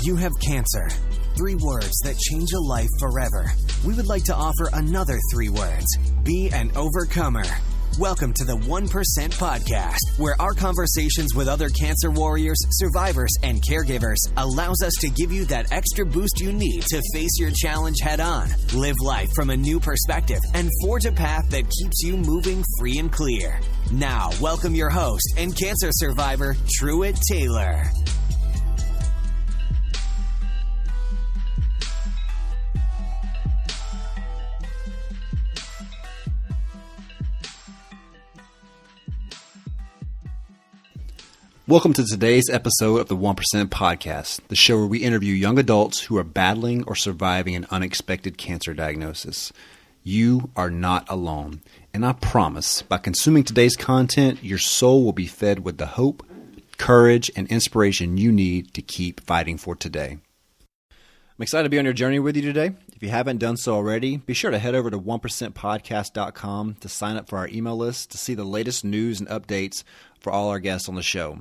You have cancer. 3 words that change a life forever. We would like to offer another 3 words. Be an overcomer. Welcome to the 1% Podcast, where our conversations with other cancer warriors, survivors, and caregivers allows us to give you that extra boost you need to face your challenge head on, live life from a new perspective, and forge a path that keeps you moving free and clear. Now, welcome your host and cancer survivor, Truett Taylor. Welcome to today's episode of the 1% Podcast, the show where we interview young adults who are battling or surviving an unexpected cancer diagnosis. You are not alone, and I promise, by consuming today's content, your soul will be fed with the hope, courage, and inspiration you need to keep fighting for today. I'm excited to be on your journey with you today. If you haven't done so already, be sure to head over to 1%podcast.com to sign up for our email list to see the latest news and updates for all our guests on the show.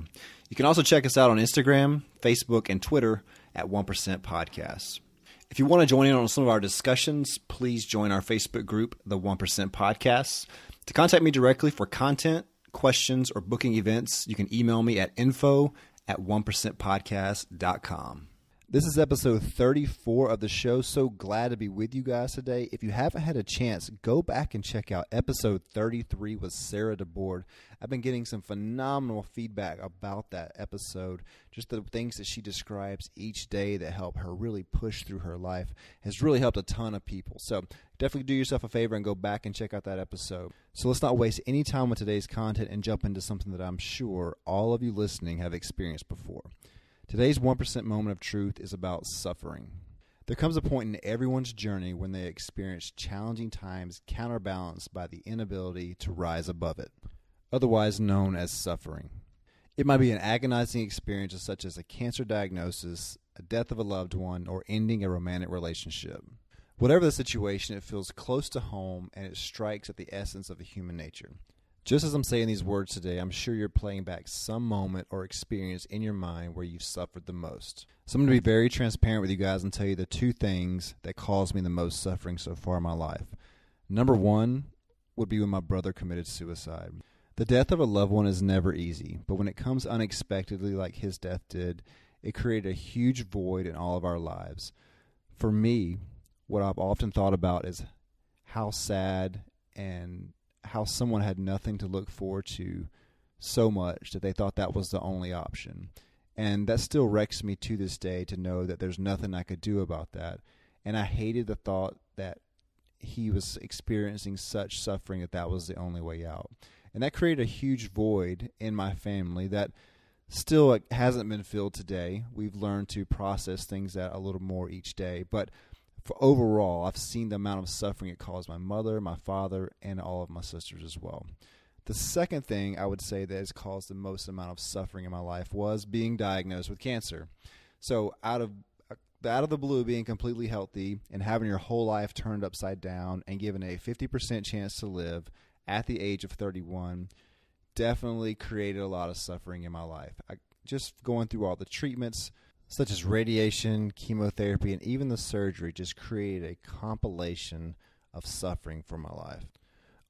You can also check us out on Instagram, Facebook, and Twitter at 1% Podcast. If you want to join in on some of our discussions, please join our Facebook group, the 1% Podcast. To contact me directly for content, questions, or booking events, you can email me at info@1%podcast.com. This is episode 34 of the show. So glad to be with you guys today. If you haven't had a chance, go back and check out episode 33 with Sarah DeBoard. I've been getting some phenomenal feedback about that episode. Just the things that she describes each day that help her really push through her life has really helped a ton of people. So definitely do yourself a favor and go back and check out that episode. So let's not waste any time with today's content and jump into something that I'm sure all of you listening have experienced before. Today's 1% moment of truth is about suffering. There comes a point in everyone's journey when they experience challenging times counterbalanced by the inability to rise above it, otherwise known as suffering. It might be an agonizing experience such as a cancer diagnosis, a death of a loved one, or ending a romantic relationship. Whatever the situation, it feels close to home and it strikes at the essence of human nature. Just as I'm saying these words today, I'm sure you're playing back some moment or experience in your mind where you've suffered the most. So I'm going to be very transparent with you guys and tell you the 2 things that caused me the most suffering so far in my life. Number 1 would be when my brother committed suicide. The death of a loved one is never easy, but when it comes unexpectedly like his death did, it created a huge void in all of our lives. For me, what I've often thought about is how sad and how someone had nothing to look forward to so much that they thought that was the only option. And that still wrecks me to this day to know that there's nothing I could do about that. And I hated the thought that he was experiencing such suffering that was the only way out. And that created a huge void in my family that still hasn't been filled today. We've learned to process things out a little more each day. But for overall, I've seen the amount of suffering it caused my mother, my father, and all of my sisters as well. The second thing I would say that has caused the most amount of suffering in my life was being diagnosed with cancer. So out of the blue, being completely healthy and having your whole life turned upside down and given a 50% chance to live at the age of 31 definitely created a lot of suffering in my life. Just going through all the treatments, such as radiation, chemotherapy, and even the surgery, just created a compilation of suffering for my life.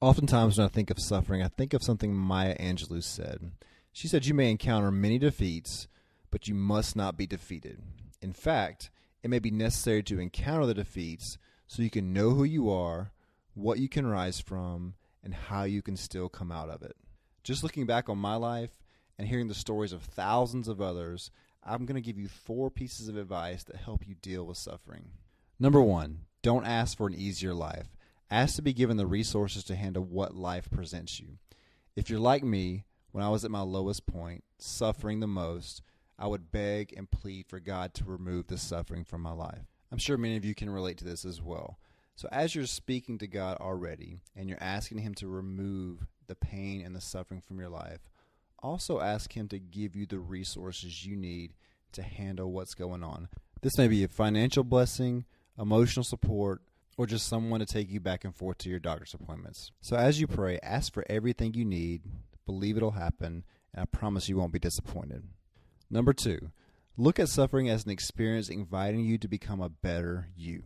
Oftentimes when I think of suffering, I think of something Maya Angelou said. She said, "You may encounter many defeats, but you must not be defeated. In fact, it may be necessary to encounter the defeats so you can know who you are, what you can rise from, and how you can still come out of it." Just looking back on my life and hearing the stories of thousands of others, I'm going to give you 4 pieces of advice that help you deal with suffering. Number 1, don't ask for an easier life. Ask to be given the resources to handle what life presents you. If you're like me, when I was at my lowest point, suffering the most, I would beg and plead for God to remove the suffering from my life. I'm sure many of you can relate to this as well. So as you're speaking to God already and you're asking Him to remove the pain and the suffering from your life, also ask Him to give you the resources you need to handle what's going on. This may be a financial blessing, emotional support, or just someone to take you back and forth to your doctor's appointments. So as you pray, ask for everything you need, believe it'll happen, and I promise you won't be disappointed. Number 2, Look at suffering as an experience inviting you to become a better you.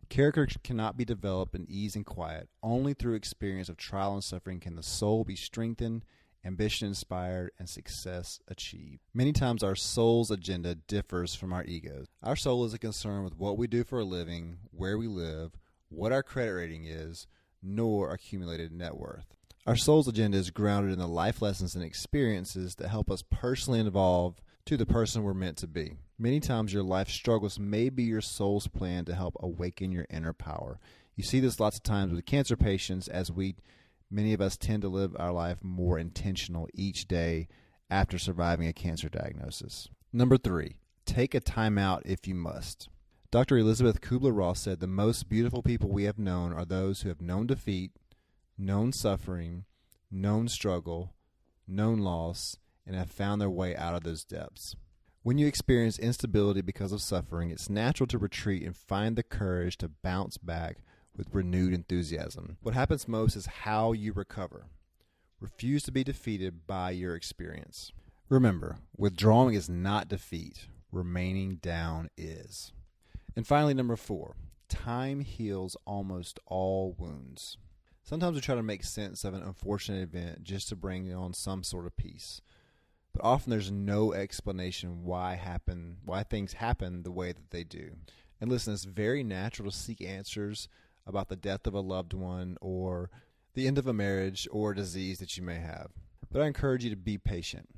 Character cannot be developed in ease and quiet. Only through experience of trial and suffering can the soul be strengthened, ambition inspired, and success achieved. Many times our soul's agenda differs from our ego's. Our soul isn't concerned with what we do for a living, where we live, what our credit rating is, nor accumulated net worth. Our soul's agenda is grounded in the life lessons and experiences that help us personally evolve to the person we're meant to be. Many times your life struggles may be your soul's plan to help awaken your inner power. You see this lots of times with cancer patients, as many of us tend to live our life more intentional each day after surviving a cancer diagnosis. Number 3, take a time out if you must. Dr. Elizabeth Kubler-Ross said the most beautiful people we have known are those who have known defeat, known suffering, known struggle, known loss, and have found their way out of those depths. When you experience instability because of suffering, it's natural to retreat and find the courage to bounce back with renewed enthusiasm. What happens most is how you recover. Refuse to be defeated by your experience. Remember, withdrawing is not defeat. Remaining down is. And finally, number 4, time heals almost all wounds. Sometimes we try to make sense of an unfortunate event just to bring on some sort of peace. But often there's no explanation why things happen the way that they do. And listen, it's very natural to seek answers about the death of a loved one or the end of a marriage or a disease that you may have. But I encourage you to be patient,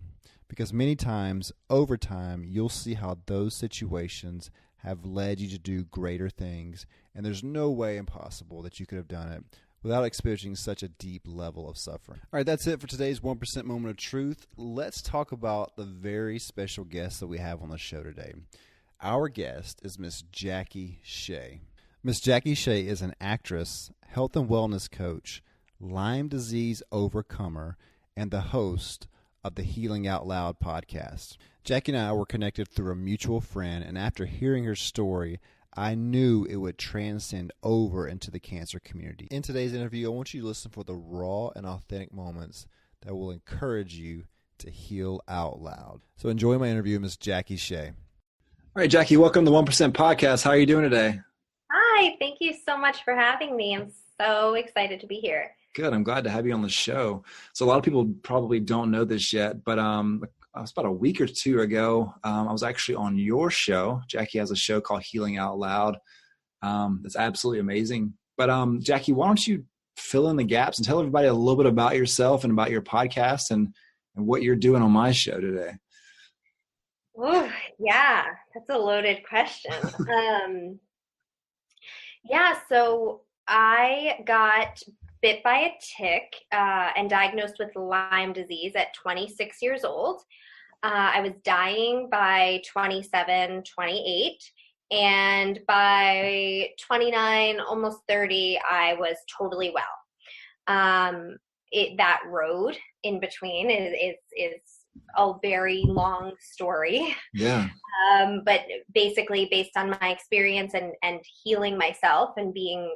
because many times, over time, you'll see how those situations have led you to do greater things, and there's no way impossible that you could have done it without experiencing such a deep level of suffering. All right, that's it for today's 1% Moment of Truth. Let's talk about the very special guest that we have on the show today. Our guest is Miss Jackie Shea. Miss Jackie Shea is an actress, health and wellness coach, Lyme disease overcomer, and the host of the Healing Out Loud podcast. Jackie and I were connected through a mutual friend, and after hearing her story, I knew it would transcend over into the cancer community. In today's interview, I want you to listen for the raw and authentic moments that will encourage you to heal out loud. So enjoy my interview with Ms. Jackie Shea. All right, Jackie, welcome to 1% Podcast. How are you doing today? Hi, thank you so much for having me. I'm so excited to be here. Good. I'm glad to have you on the show. So a lot of people probably don't know this yet, but it was about a week or two ago. I was actually on your show. Jackie has a show called Healing Out Loud. That's absolutely amazing. But Jackie, why don't you fill in the gaps and tell everybody a little bit about yourself and about your podcast and what you're doing on my show today? Oh, yeah, that's a loaded question. So I got bit by a tick and diagnosed with Lyme disease at 26 years old. I was dying by 27, 28, and by 29, almost 30, I was totally well. That road in between is a very long story. Yeah. But basically based on my experience and healing myself and being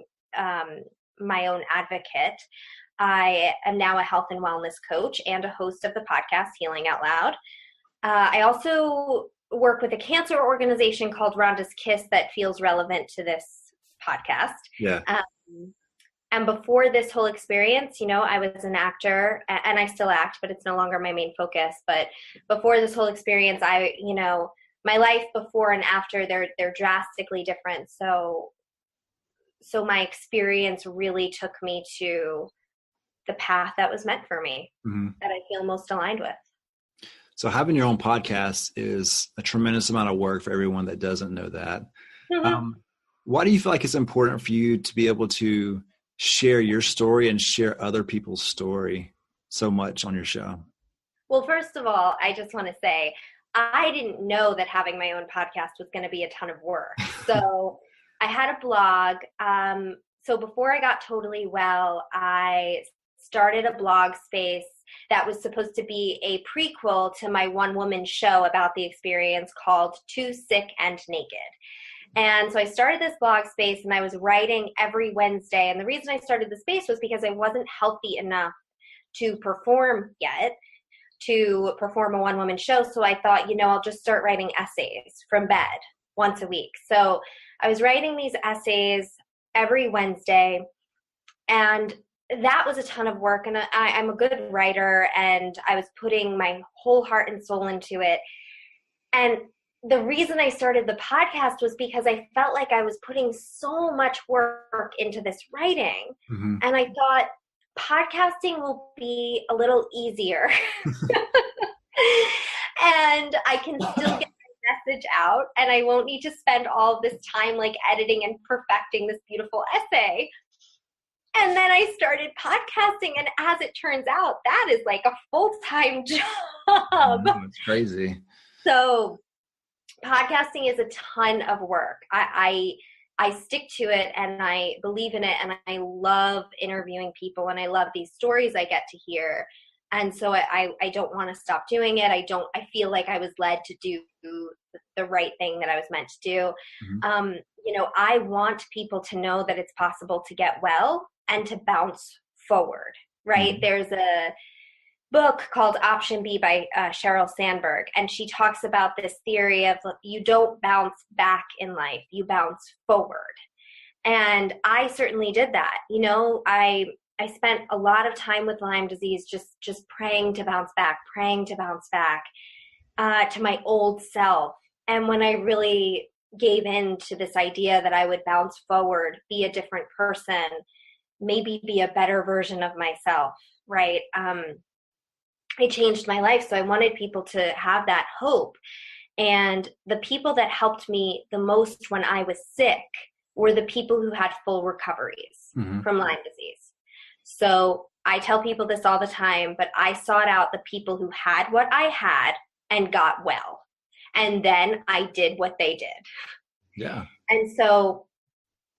my own advocate, I am now a health and wellness coach and a host of the podcast Healing Out Loud. I also work with a cancer organization called Rhonda's Kiss that feels relevant to this podcast. Yeah. And before this whole experience, I was an actor and I still act, but it's no longer my main focus. But before this whole experience, my life before and after, they're drastically different. So my experience really took me to the path that was meant for me, that I feel most aligned with. So having your own podcast is a tremendous amount of work for everyone that doesn't know that. Mm-hmm. Why do you feel like it's important for you to be able to share your story and share other people's story so much on your show? Well, first of all, I just want to say, I didn't know that having my own podcast was going to be a ton of work. So I had a blog. So before I got totally well, I started a blog space that was supposed to be a prequel to my one-woman show about the experience called Too Sick and Naked. And so I started this blog space and I was writing every Wednesday. And the reason I started the space was because I wasn't healthy enough to perform yet. to perform a one-woman show. So I thought, I'll just start writing essays from bed once a week. So I was writing these essays every Wednesday, and that was a ton of work. And I'm a good writer, and I was putting my whole heart and soul into it. And the reason I started the podcast was because I felt like I was putting so much work into this writing. Mm-hmm. And I thought podcasting will be a little easier. And I can still get my message out, and I won't need to spend all this time like editing and perfecting this beautiful essay. And then I started podcasting, and as it turns out, that is like a full-time job. It's crazy. So podcasting is a ton of work. I stick to it, and I believe in it, and I love interviewing people, and I love these stories I get to hear. And so I don't want to stop doing it. I feel like I was led to do the right thing that I was meant to do. Mm-hmm. I want people to know that it's possible to get well and to bounce forward, right? Mm-hmm. There's a book called Option B by Sheryl Sandberg, and she talks about this theory of you don't bounce back in life, you bounce forward. And I certainly did that. I spent a lot of time with Lyme disease just praying to bounce back to my old self. And when I really gave in to this idea that I would bounce forward, be a different person, maybe be a better version of myself, right? It changed my life. So I wanted people to have that hope. And the people that helped me the most when I was sick were the people who had full recoveries Mm-hmm. from Lyme disease. So I tell people this all the time, but I sought out the people who had what I had and got well. And then I did what they did. Yeah. And so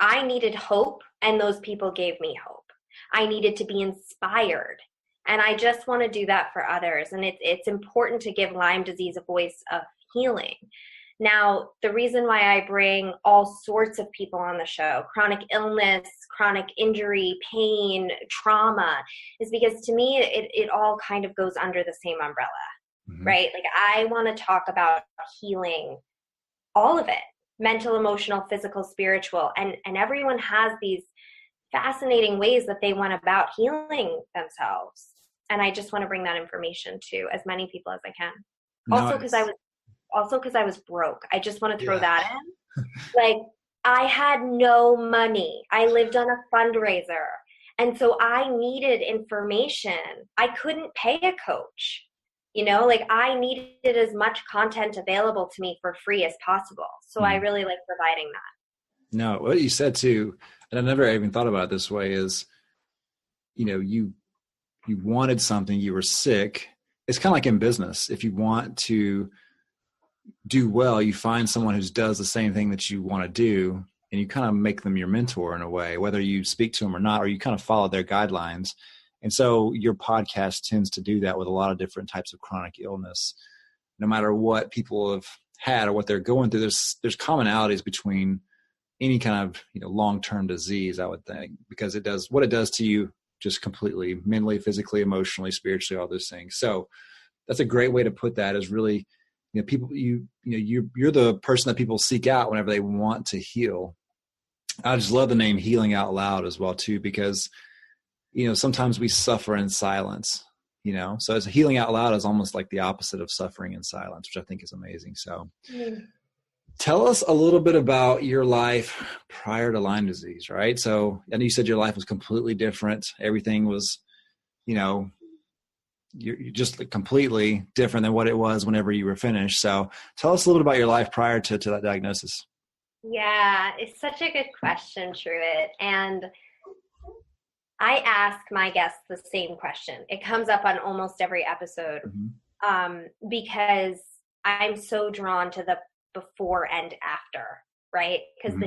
I needed hope, and those people gave me hope. I needed to be inspired, and I just want to do that for others. And it's important to give Lyme disease a voice of healing. Now, the reason why I bring all sorts of people on the show, chronic illness, chronic injury, pain, trauma, is because to me, it all kind of goes under the same umbrella, Mm-hmm. right? Like I want to talk about healing all of it, mental, emotional, physical, spiritual, and everyone has these fascinating ways that they went about healing themselves. And I just want to bring that information to as many people as I can. Also, because I was broke. I just want to throw that in. Like, I had no money. I lived on a fundraiser. And so I needed information. I couldn't pay a coach. I needed as much content available to me for free as possible. So I really like providing that. No, what you said too, and I never even thought about it this way, is, you wanted something, you were sick. It's kind of like in business. If you want to do well, you find someone who does the same thing that you want to do, and you kind of make them your mentor in a way, whether you speak to them or not, or you kind of follow their guidelines. And so your podcast tends to do that with a lot of different types of chronic illness. No matter what people have had or what they're going through, there's commonalities between any kind of long-term disease, I would think, because it does what it does to you, just completely mentally, physically, emotionally, spiritually, all those things. So that's a great way to put that, is really, people, you're the person that people seek out whenever they want to heal. I just love the name Healing Out Loud as well too, because sometimes we suffer in silence, so as healing out loud is almost like the opposite of suffering in silence, which I think is amazing. So tell us a little bit about your life prior to Lyme disease, right? So I know you said your life was completely different. Everything was, you're just completely different than what it was whenever you were finished. So tell us a little bit about your life prior to that diagnosis. Yeah, it's such a good question, Truett. And I ask my guests the same question. It comes up on almost every episode, because I'm so drawn to the before and after, right? Because the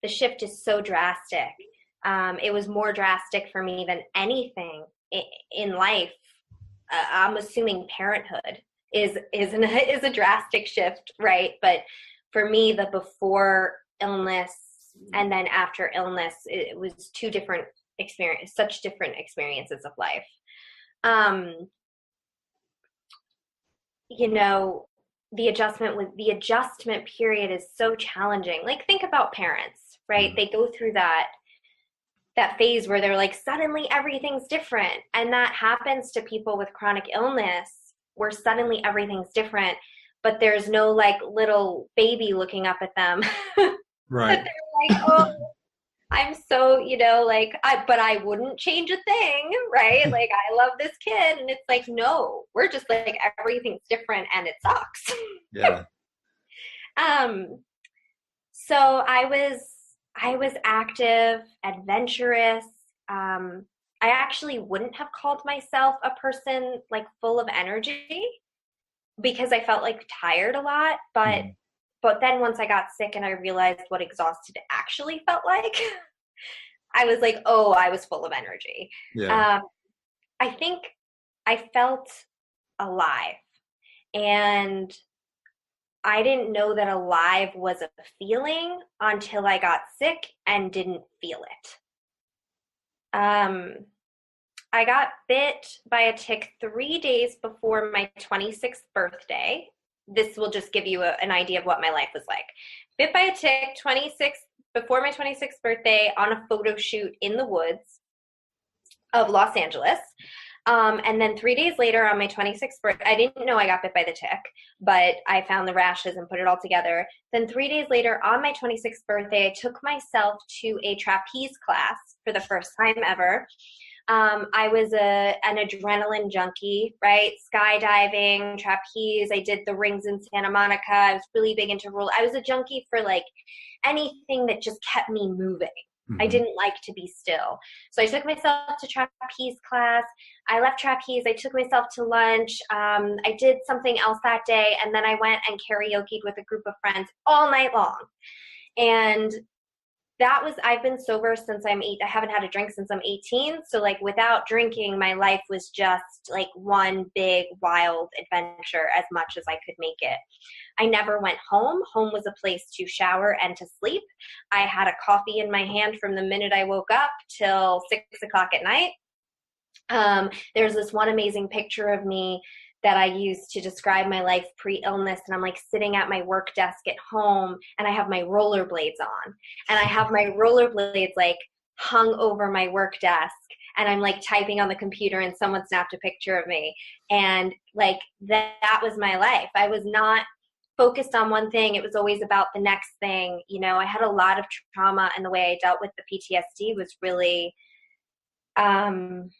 shift is so drastic. It was more drastic for me than anything in life. I'm assuming parenthood is a drastic shift, right? But for me, the before illness and then after illness, it was such different experiences of life. the adjustment period is so challenging. Like, think about parents, right? They go through that phase where they're like, suddenly everything's different. And that happens to people with chronic illness, where suddenly everything's different, but there's no like little baby looking up at them. Right. They're like, oh, I'm so, but I wouldn't change a thing, right? Like, I love this kid. And it's like, no, we're just like, everything's different and it sucks. Yeah. So I was active, adventurous. I actually wouldn't have called myself a person like full of energy, because I felt like tired a lot. But then once I got sick and I realized what exhausted actually felt like, I was like, oh, I was full of energy. Yeah. I think I felt alive, and I didn't know that alive was a feeling until I got sick and didn't feel it. I got bit by a tick 3 days before my 26th birthday. This will just give you an idea of what my life was like. Bit by a tick before my 26th birthday on a photo shoot in the woods of Los Angeles. And then 3 days later on my 26th birthday, I didn't know I got bit by the tick, but I found the rashes and put it all together. Then 3 days later on my 26th birthday, I took myself to a trapeze class for the first time ever. I was an adrenaline junkie, right? Skydiving, trapeze. I did the rings in Santa Monica. I was really big into I was a junkie for like anything that just kept me moving. Mm-hmm. I didn't like to be still. So I took myself to trapeze class. I left trapeze. I took myself to lunch. I did something else that day. And then I went and karaoke'd with a group of friends all night long. And I've been sober since I'm 8. I haven't had a drink since I'm 18. So like without drinking, my life was just like one big wild adventure as much as I could make it. I never went home. Home was a place to shower and to sleep. I had a coffee in my hand from the minute I woke up till 6 o'clock at night. There's this one amazing picture of me that I use to describe my life pre-illness. And I'm like sitting at my work desk at home, and I have my rollerblades on, and I have my rollerblades like hung over my work desk, and I'm like typing on the computer, and someone snapped a picture of me. And like that was my life. I was not focused on one thing. It was always about the next thing. I had a lot of trauma, and the way I dealt with the PTSD was really adrenaline.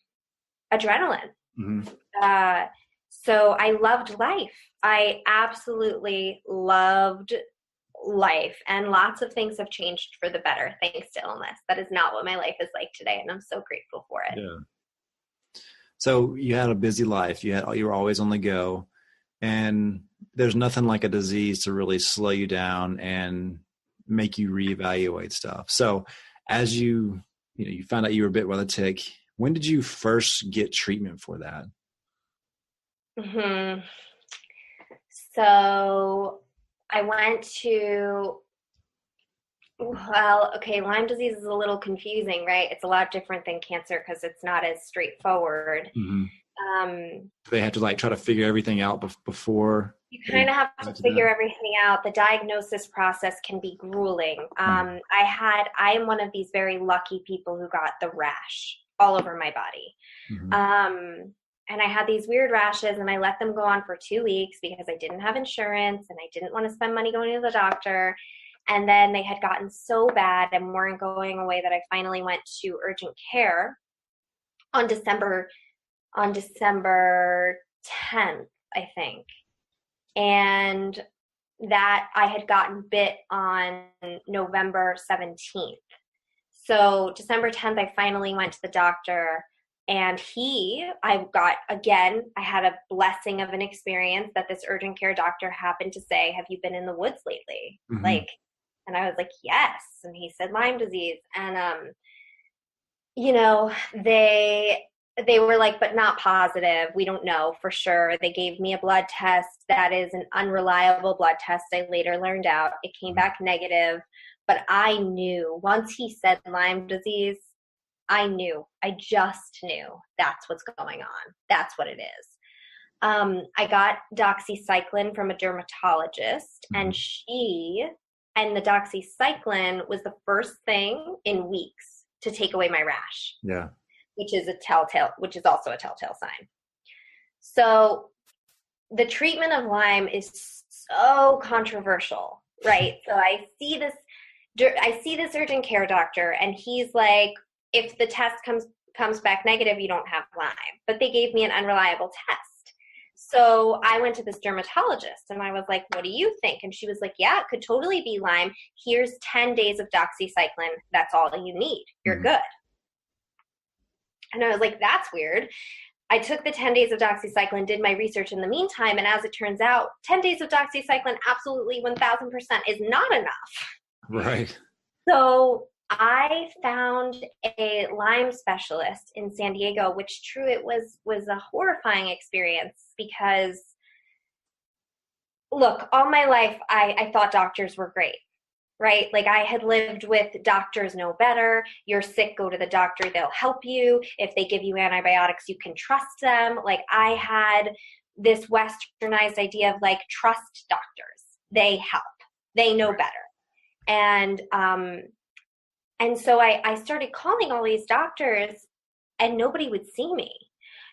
Mm-hmm. So I loved life. I absolutely loved life, and lots of things have changed for the better thanks to illness. That is not what my life is like today, and I'm so grateful for it. Yeah. So you had a busy life. You were always on the go, and there's nothing like a disease to really slow you down and make you reevaluate stuff. So as you found out you were bit by the tick, when did you first get treatment for that? Mm-hmm. So I went to, Lyme disease is a little confusing, right? It's a lot different than cancer because it's not as straightforward. Mm-hmm. They have to like try to figure everything out before. You kind of have to figure everything out. The diagnosis process can be grueling. I am one of these very lucky people who got the rash all over my body. Mm-hmm. And I had these weird rashes, and I let them go on for 2 weeks because I didn't have insurance and I didn't want to spend money going to the doctor. And then they had gotten so bad and weren't going away that I finally went to urgent care on December 10th, I think. And that I had gotten bit on November 17th. So December 10th, I finally went to the doctor. And I had a blessing of an experience that this urgent care doctor happened to say, have you been in the woods lately? Mm-hmm. And I was like, yes. And he said Lyme disease. And, they were like, but not positive. We don't know for sure. They gave me a blood test. That is an unreliable blood test. I later learned out. It came back negative. But I knew once he said Lyme disease, I just knew that's what's going on. That's what it is. I got doxycycline from a dermatologist, and the doxycycline was the first thing in weeks to take away my rash. Yeah. Which is also a telltale sign. So the treatment of Lyme is so controversial, right? So I see this urgent care doctor, and he's like, if the test comes back negative, you don't have Lyme. But they gave me an unreliable test. So I went to this dermatologist, and I was like, what do you think? And she was like, yeah, it could totally be Lyme. Here's 10 days of doxycycline. That's all you need. You're good. And I was like, that's weird. I took the 10 days of doxycycline, did my research in the meantime, and as it turns out, 10 days of doxycycline absolutely 1,000% is not enough. Right. So I found a Lyme specialist in San Diego, which it was a horrifying experience because, look, all my life I thought doctors were great. Right? Like I had lived with doctors know better. You're sick, go to the doctor, they'll help you. If they give you antibiotics, you can trust them. Like I had this westernized idea of like, trust doctors. They help. They know better. And so I started calling all these doctors, and nobody would see me.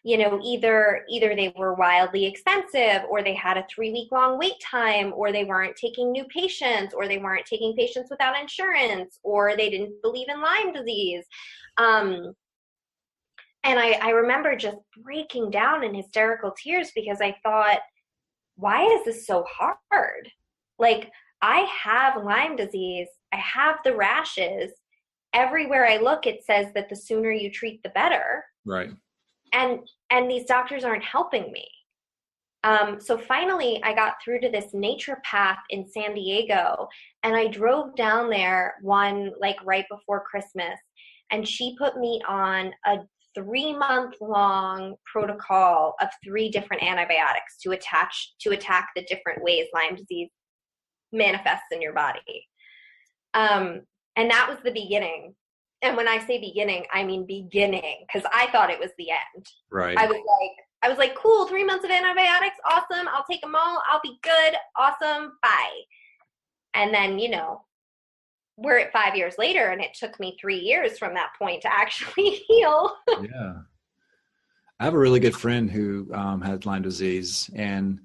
You know, either they were wildly expensive, or they had a 3-week-long wait time, or they weren't taking new patients, or they weren't taking patients without insurance, or they didn't believe in Lyme disease. And I remember just breaking down in hysterical tears because I thought, why is this so hard? Like, I have Lyme disease. I have the rashes. Everywhere I look, it says that the sooner you treat, the better. Right. And these doctors aren't helping me. So finally, I got through to this naturopath in San Diego, and I drove down there right before Christmas, and she put me on a 3-month-long protocol of 3 different antibiotics to attack the different ways Lyme disease manifests in your body. And that was the beginning. And when I say beginning, I mean beginning, because I thought it was the end. Right. I was like, cool, 3 months of antibiotics, awesome. I'll take them all. I'll be good. Awesome. Bye. And then, we're at 5 years later, and it took me 3 years from that point to actually heal. Yeah. I have a really good friend who had Lyme disease, and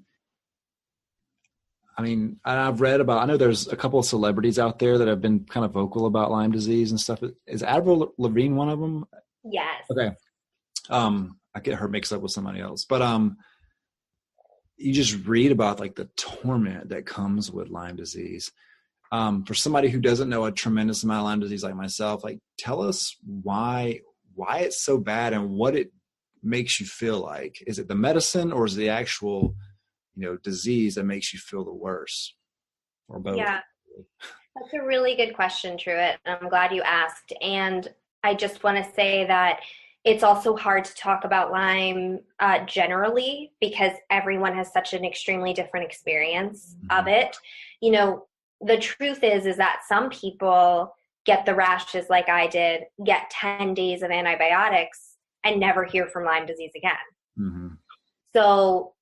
I mean, I know there's a couple of celebrities out there that have been kind of vocal about Lyme disease and stuff. Is Avril Lavigne one of them? Yes. Okay. I get her mixed up with somebody else, but you just read about like the torment that comes with Lyme disease. For somebody who doesn't know a tremendous amount of Lyme disease like myself, like tell us why it's so bad and what it makes you feel like. Is it the medicine, or is it the actual disease that makes you feel the worst, or both? Yeah, that's a really good question, Truett. I'm glad you asked. And I just want to say that it's also hard to talk about Lyme generally, because everyone has such an extremely different experience of it. The truth is that some people get the rashes like I did, get 10 days of antibiotics, and never hear from Lyme disease again. Mm-hmm. So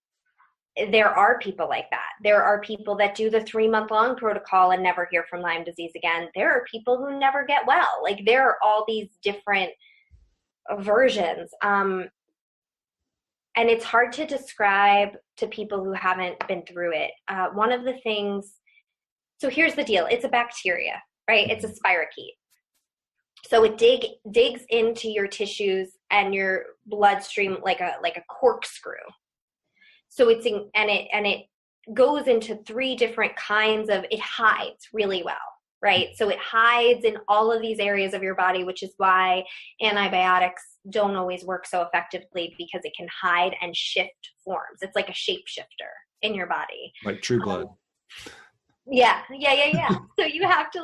there are people like that. There are people that do the 3-month-long protocol and never hear from Lyme disease again. There are people who never get well. Like, there are all these different versions. And it's hard to describe to people who haven't been through it. One of the things, so here's the deal. It's a bacteria, right? It's a spirochete. So it digs into your tissues and your bloodstream like a corkscrew. So it goes into 3 different kinds of, it hides really well, right? So it hides in all of these areas of your body, which is why antibiotics don't always work so effectively, because it can hide and shift forms. It's like a shapeshifter in your body. Like True Blood. Yeah. So you have to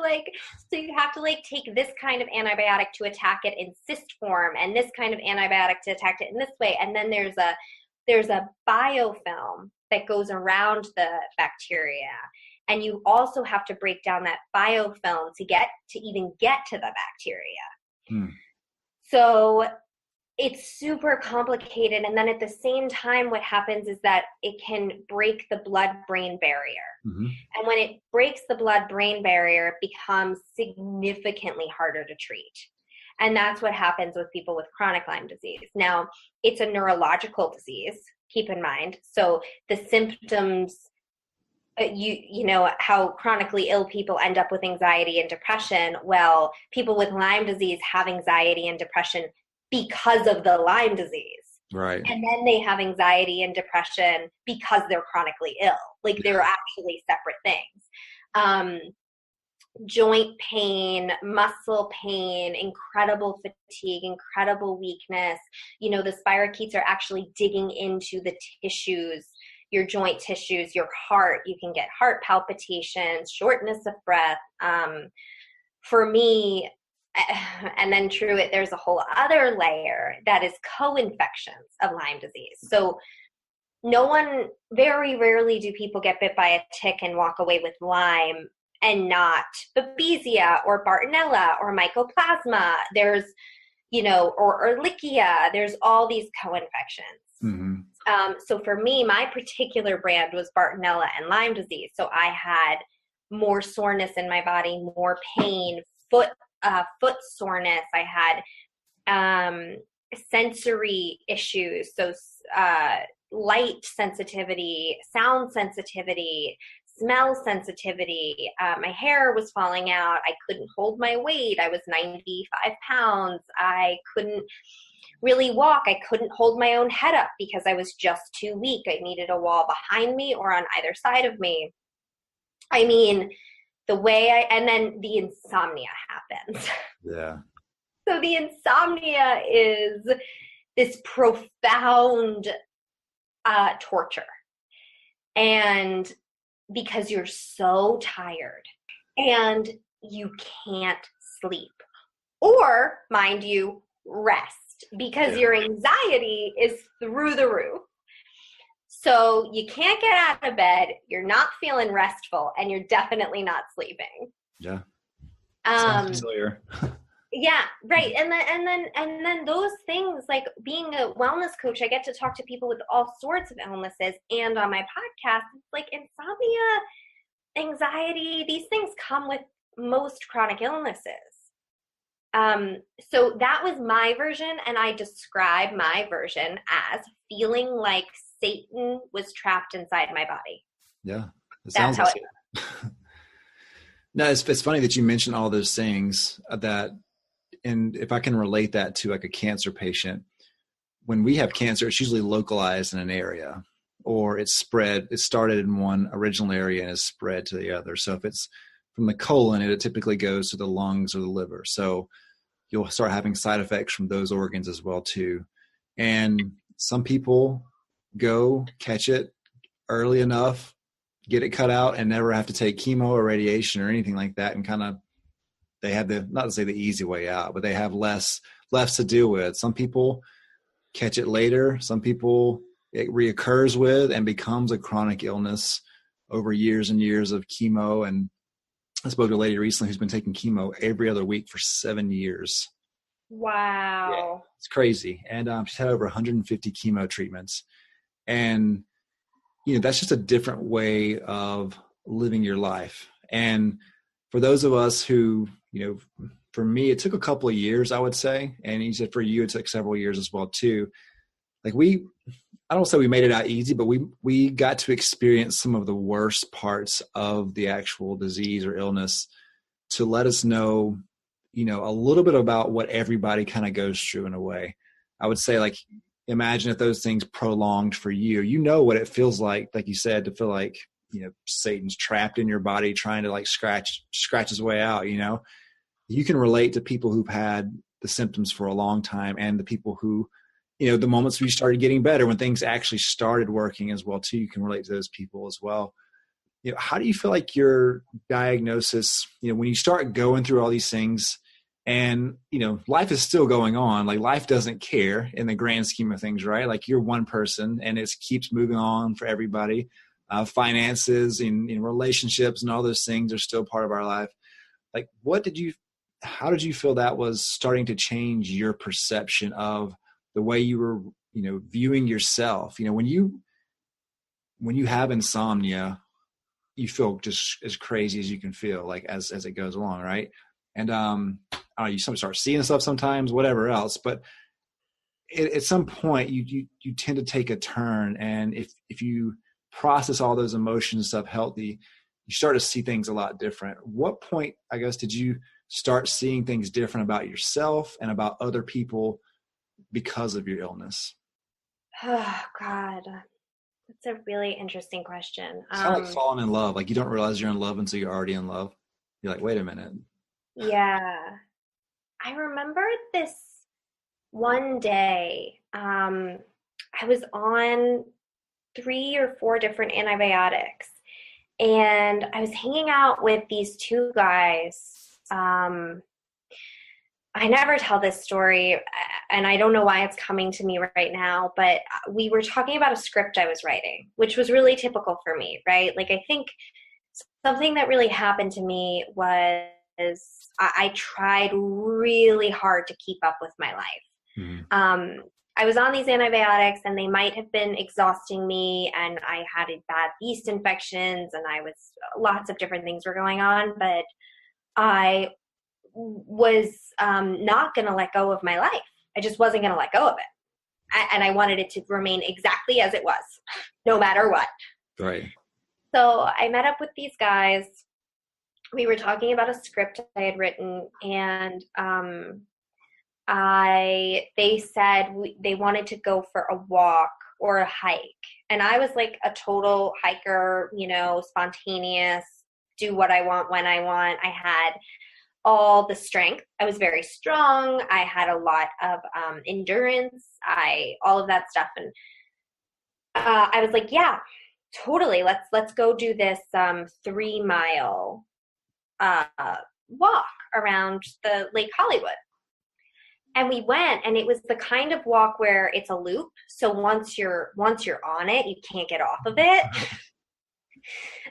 take this kind of antibiotic to attack it in cyst form, and this kind of antibiotic to attack it in this way. And then there's a biofilm that goes around the bacteria, and you also have to break down that biofilm to even get to the bacteria. So it's super complicated. And then at the same time, what happens is that it can break the blood-brain barrier. Mm-hmm. And when it breaks the blood-brain barrier, it becomes significantly harder to treat. And that's what happens with people with chronic Lyme disease. Now, it's a neurological disease, keep in mind. So the symptoms, you know, how chronically ill people end up with anxiety and depression. Well, people with Lyme disease have anxiety and depression because of the Lyme disease. Right. And then they have anxiety and depression because they're chronically ill. Like they're actually separate things. Joint pain, muscle pain, incredible fatigue, incredible weakness. You know, the spirochetes are actually digging into the tissues, your joint tissues, your heart. You can get heart palpitations, shortness of breath. For me, and then there's a whole other layer that is co-infections of Lyme disease. So very rarely do people get bit by a tick and walk away with Lyme and not Babesia or Bartonella or Mycoplasma. There's, you know, or Ehrlichia. There's all these co-infections. Mm-hmm. So for me, my particular brand was Bartonella and Lyme disease. So I had more soreness in my body, more pain, foot soreness. I had sensory issues, so light sensitivity, sound sensitivity, smell sensitivity. My hair was falling out. I couldn't hold my weight. I was 95 pounds. I couldn't really walk. I couldn't hold my own head up because I was just too weak. I needed a wall behind me or on either side of me. I mean, and then the insomnia happens. Yeah. So the insomnia is this profound torture. And because you're so tired and you can't sleep or, mind you, rest because your anxiety is through the roof. So you can't get out of bed, you're not feeling restful, and you're definitely not sleeping. Yeah. Sounds familiar. Yeah, right. And then those things, like being a wellness coach, I get to talk to people with all sorts of illnesses, and on my podcast, it's like insomnia, anxiety, these things come with most chronic illnesses. So that was my version, and I describe my version as feeling like Satan was trapped inside my body. Yeah. That's how it is. No, it's funny that you mentioned all those things and if I can relate that to like a cancer patient, when we have cancer, it's usually localized in an area or it started in one original area and is spread to the other. So if it's from the colon, it typically goes to the lungs or the liver. So you'll start having side effects from those organs as well too. And some people go catch it early enough, get it cut out, and never have to take chemo or radiation or anything like that, and kind of they have not to say the easy way out, but they have less to deal with. Some people catch it later. Some people it reoccurs with and becomes a chronic illness over years and years of chemo. And I spoke to a lady recently who's been taking chemo every other week for 7 years. Wow. Yeah, it's crazy. And she's had over 150 chemo treatments. And, that's just a different way of living your life. And for those of us who, for me, it took a couple of years, I would say. And you said for you, it took several years as well too. Like I don't say we made it out easy, but we got to experience some of the worst parts of the actual disease or illness to let us know, a little bit about what everybody kind of goes through in a way. I would say, like, imagine if those things prolonged for you, what it feels like you said, to feel like, Satan's trapped in your body trying to like scratch his way out. You can relate to people who've had the symptoms for a long time and the people who, the moments we started getting better, when things actually started working as well too, you can relate to those people as well. How do you feel like your diagnosis, when you start going through all these things and, life is still going on, like life doesn't care in the grand scheme of things, right? Like you're one person and it keeps moving on for everybody. Finances and relationships and all those things are still part of our life. Like how did you feel that was starting to change your perception of the way you were, viewing yourself. When you have insomnia, you feel just as crazy as you can feel, like as it goes along, right? And you start seeing stuff sometimes, whatever else. But at some point, you tend to take a turn, and if you process all those emotions and stuff healthy, you start to see things a lot different. What point, I guess, did you start seeing things different about yourself and about other people because of your illness? Oh God, that's a really interesting question. It's kind of like falling in love. Like, you don't realize you're in love until you're already in love. You're like, wait a minute. Yeah. I remember this one day, I was on 3 or 4 different antibiotics, and I was hanging out with these 2 guys. I never tell this story, and I don't know why it's coming to me right now, but we were talking about a script I was writing, which was really typical for me, right? Like, I think something that really happened to me was I tried really hard to keep up with my life. Mm-hmm. I was on these antibiotics, and they might have been exhausting me, and I had bad yeast infections, and lots of different things were going on, but I was not going to let go of my life. I just wasn't going to let go of it. And I wanted it to remain exactly as it was, no matter what. Right. So I met up with these guys. We were talking about a script I had written, and they said they wanted to go for a walk or a hike. And I was like a total hiker, spontaneous, do what I want when I want. I had all the strength. I was very strong. I had a lot of endurance. All of that stuff. And I was like, yeah, totally. Let's go do this 3-mile walk around the Lake Hollywood. And we went, and it was the kind of walk where it's a loop. So once you're on it, you can't get off of it.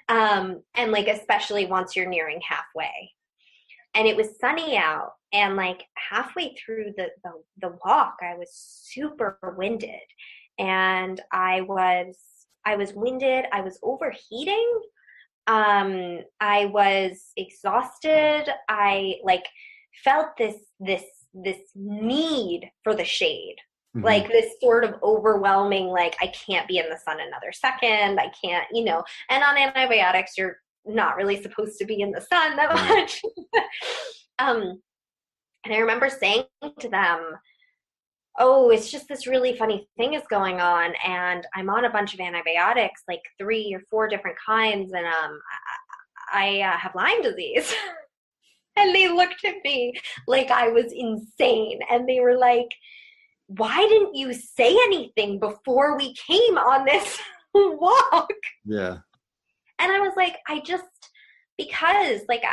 And like, especially once you're nearing halfway. And it was sunny out, and like halfway through the walk, I was super winded, and I was winded. I was overheating. I was exhausted. I like felt this need for the shade, mm-hmm. like this sort of overwhelming, like I can't be in the sun another second. I can't, and on antibiotics, you're not really supposed to be in the sun that much. And I remember saying to them, oh, it's just this really funny thing is going on, and I'm on a bunch of antibiotics, like 3 or 4 different kinds, and I have Lyme disease. And they looked at me like I was insane, and they were like, why didn't you say anything before we came on this walk? Yeah. And I was like, because like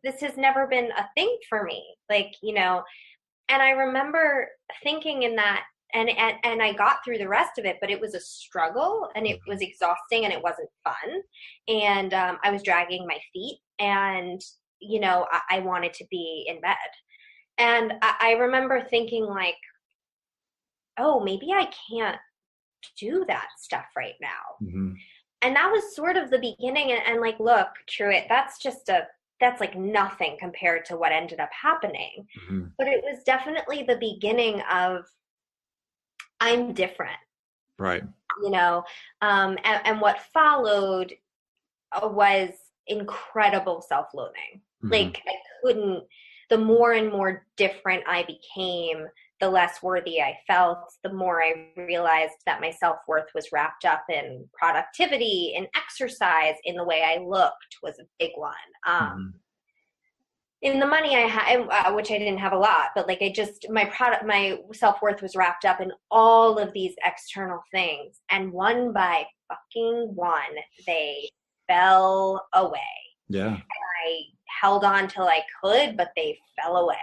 this has never been a thing for me, like, and I remember thinking in that, and I got through the rest of it, but it was a struggle, and it was exhausting, and it wasn't fun. And I was dragging my feet, and, I wanted to be in bed. And I remember thinking like, oh, maybe I can't do that stuff right now. Mm-hmm. And that was sort of the beginning. And like, look, Truett, that's like nothing compared to what ended up happening. Mm-hmm. But it was definitely the beginning of, I'm different. Right. And what followed was incredible self-loathing. Mm-hmm. Like the more and more different I became, the less worthy I felt, the more I realized that my self-worth was wrapped up in productivity, in exercise, in the way I looked was a big one. In the money I had, which I didn't have a lot, but like my self-worth was wrapped up in all of these external things. And one by fucking one, they fell away. Yeah. And I held on till I could, but they fell away.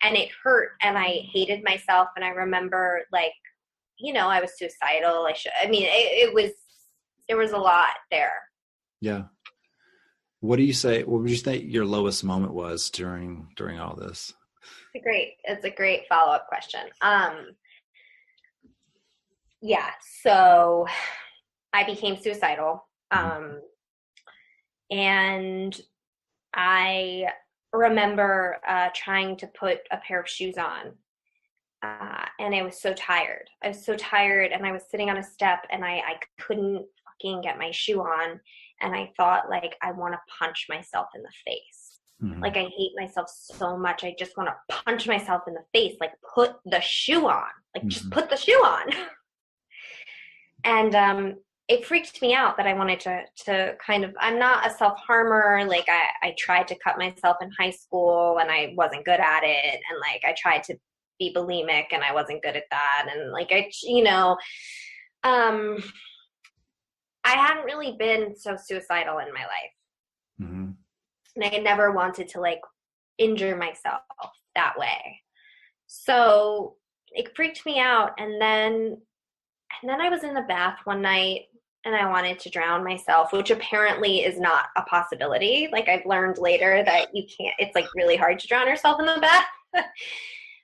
And it hurt, and I hated myself. And I remember, like, I was suicidal. There was a lot there. Yeah. What would you say your lowest moment was during all this? It's a great follow-up question. Yeah, so I became suicidal. And I remember trying to put a pair of shoes on. And I was so tired. I was so tired, and I was sitting on a step, and I couldn't fucking get my shoe on. And I thought, like, I want to punch myself in the face. Like, I hate myself so much. I just want to punch myself in the face. Like, put the shoe on. Like, just put the shoe on. And it freaked me out that I wanted to kind of, I'm not a self-harmer. Like, I tried to cut myself in high school, and I wasn't good at it. And, like, I tried to be bulimic, and I wasn't good at that. And, like, I hadn't really been so suicidal in my life. And I had never wanted to, like, injure myself that way. So it freaked me out. And then I was in the bath one night, and I wanted to drown myself, which apparently is not a possibility. Like, I've learned later that you can't, it's, like, really hard to drown yourself in the bath.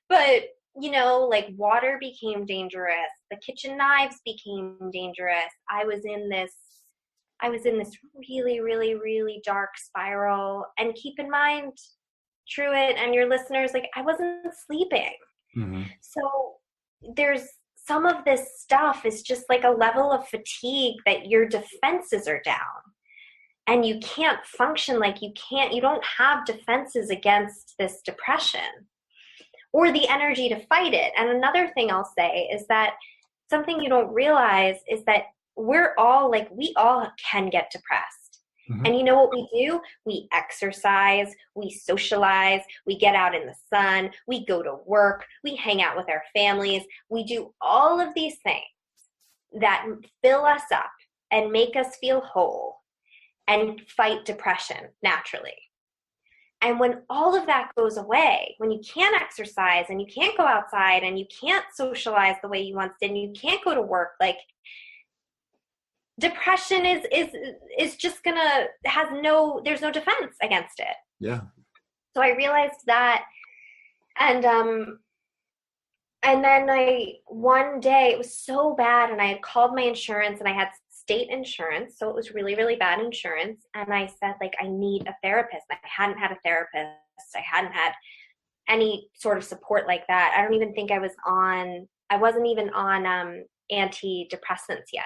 But, like, water became dangerous. The kitchen knives became dangerous. I was in this really, really, really dark spiral. And keep in mind, Truett and your listeners, like, I wasn't sleeping. So there's some of this stuff is just like a level of fatigue that your defenses are down. And you can't function like you don't have defenses against this depression or the energy to fight it. And another thing I'll say is that something you don't realize is that we all can get depressed. And you know what we do? We exercise, we socialize, we get out in the sun, we go to work, we hang out with our families. We do all of these things that fill us up and make us feel whole and fight depression naturally. And when all of that goes away, when you can't exercise and you can't go outside and you can't socialize the way you once did and you can't go to work, like, depression is just gonna there's no defense against it. Yeah. So I realized that, and then one day it was so bad, and I had called my insurance, and I had state insurance, so it was really, really bad insurance. And I said, like, I need a therapist. I hadn't had a therapist. I hadn't had any sort of support like that. I don't even think I wasn't even on antidepressants yet.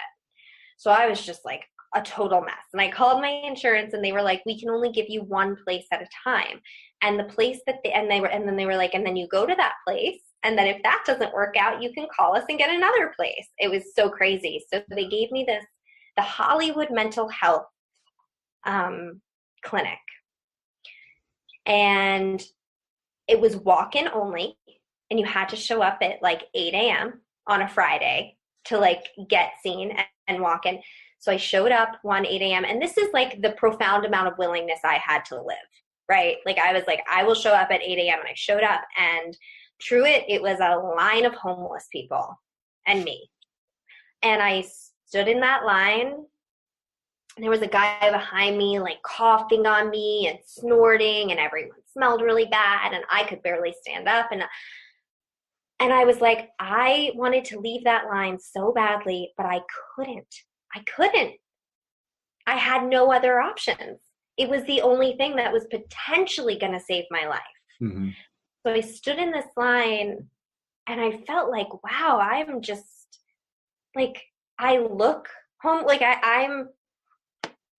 So I was just like a total mess. And I called my insurance, and they were like, we can only give you one place at a time. And the place and then they were like, and then you go to that place. And then if that doesn't work out, you can call us and get another place. It was so crazy. So they gave me the Hollywood Mental Health clinic. And it was walk-in only. And you had to show up at like 8 a.m. on a Friday to, like, get seen and walk in. So I showed up 8 a.m. And this is, like, the profound amount of willingness I had to live, right? Like, I was like, I will show up at 8 a.m. And I showed up, and it was a line of homeless people and me. And I stood in that line, and there was a guy behind me, like, coughing on me and snorting, and everyone smelled really bad, and I could barely stand up. And I was like, I wanted to leave that line so badly, but I couldn't. I had no other options. It was the only thing that was potentially going to save my life. So I stood in this line, and I felt like, wow, I'm just, like, I look home, like, I'm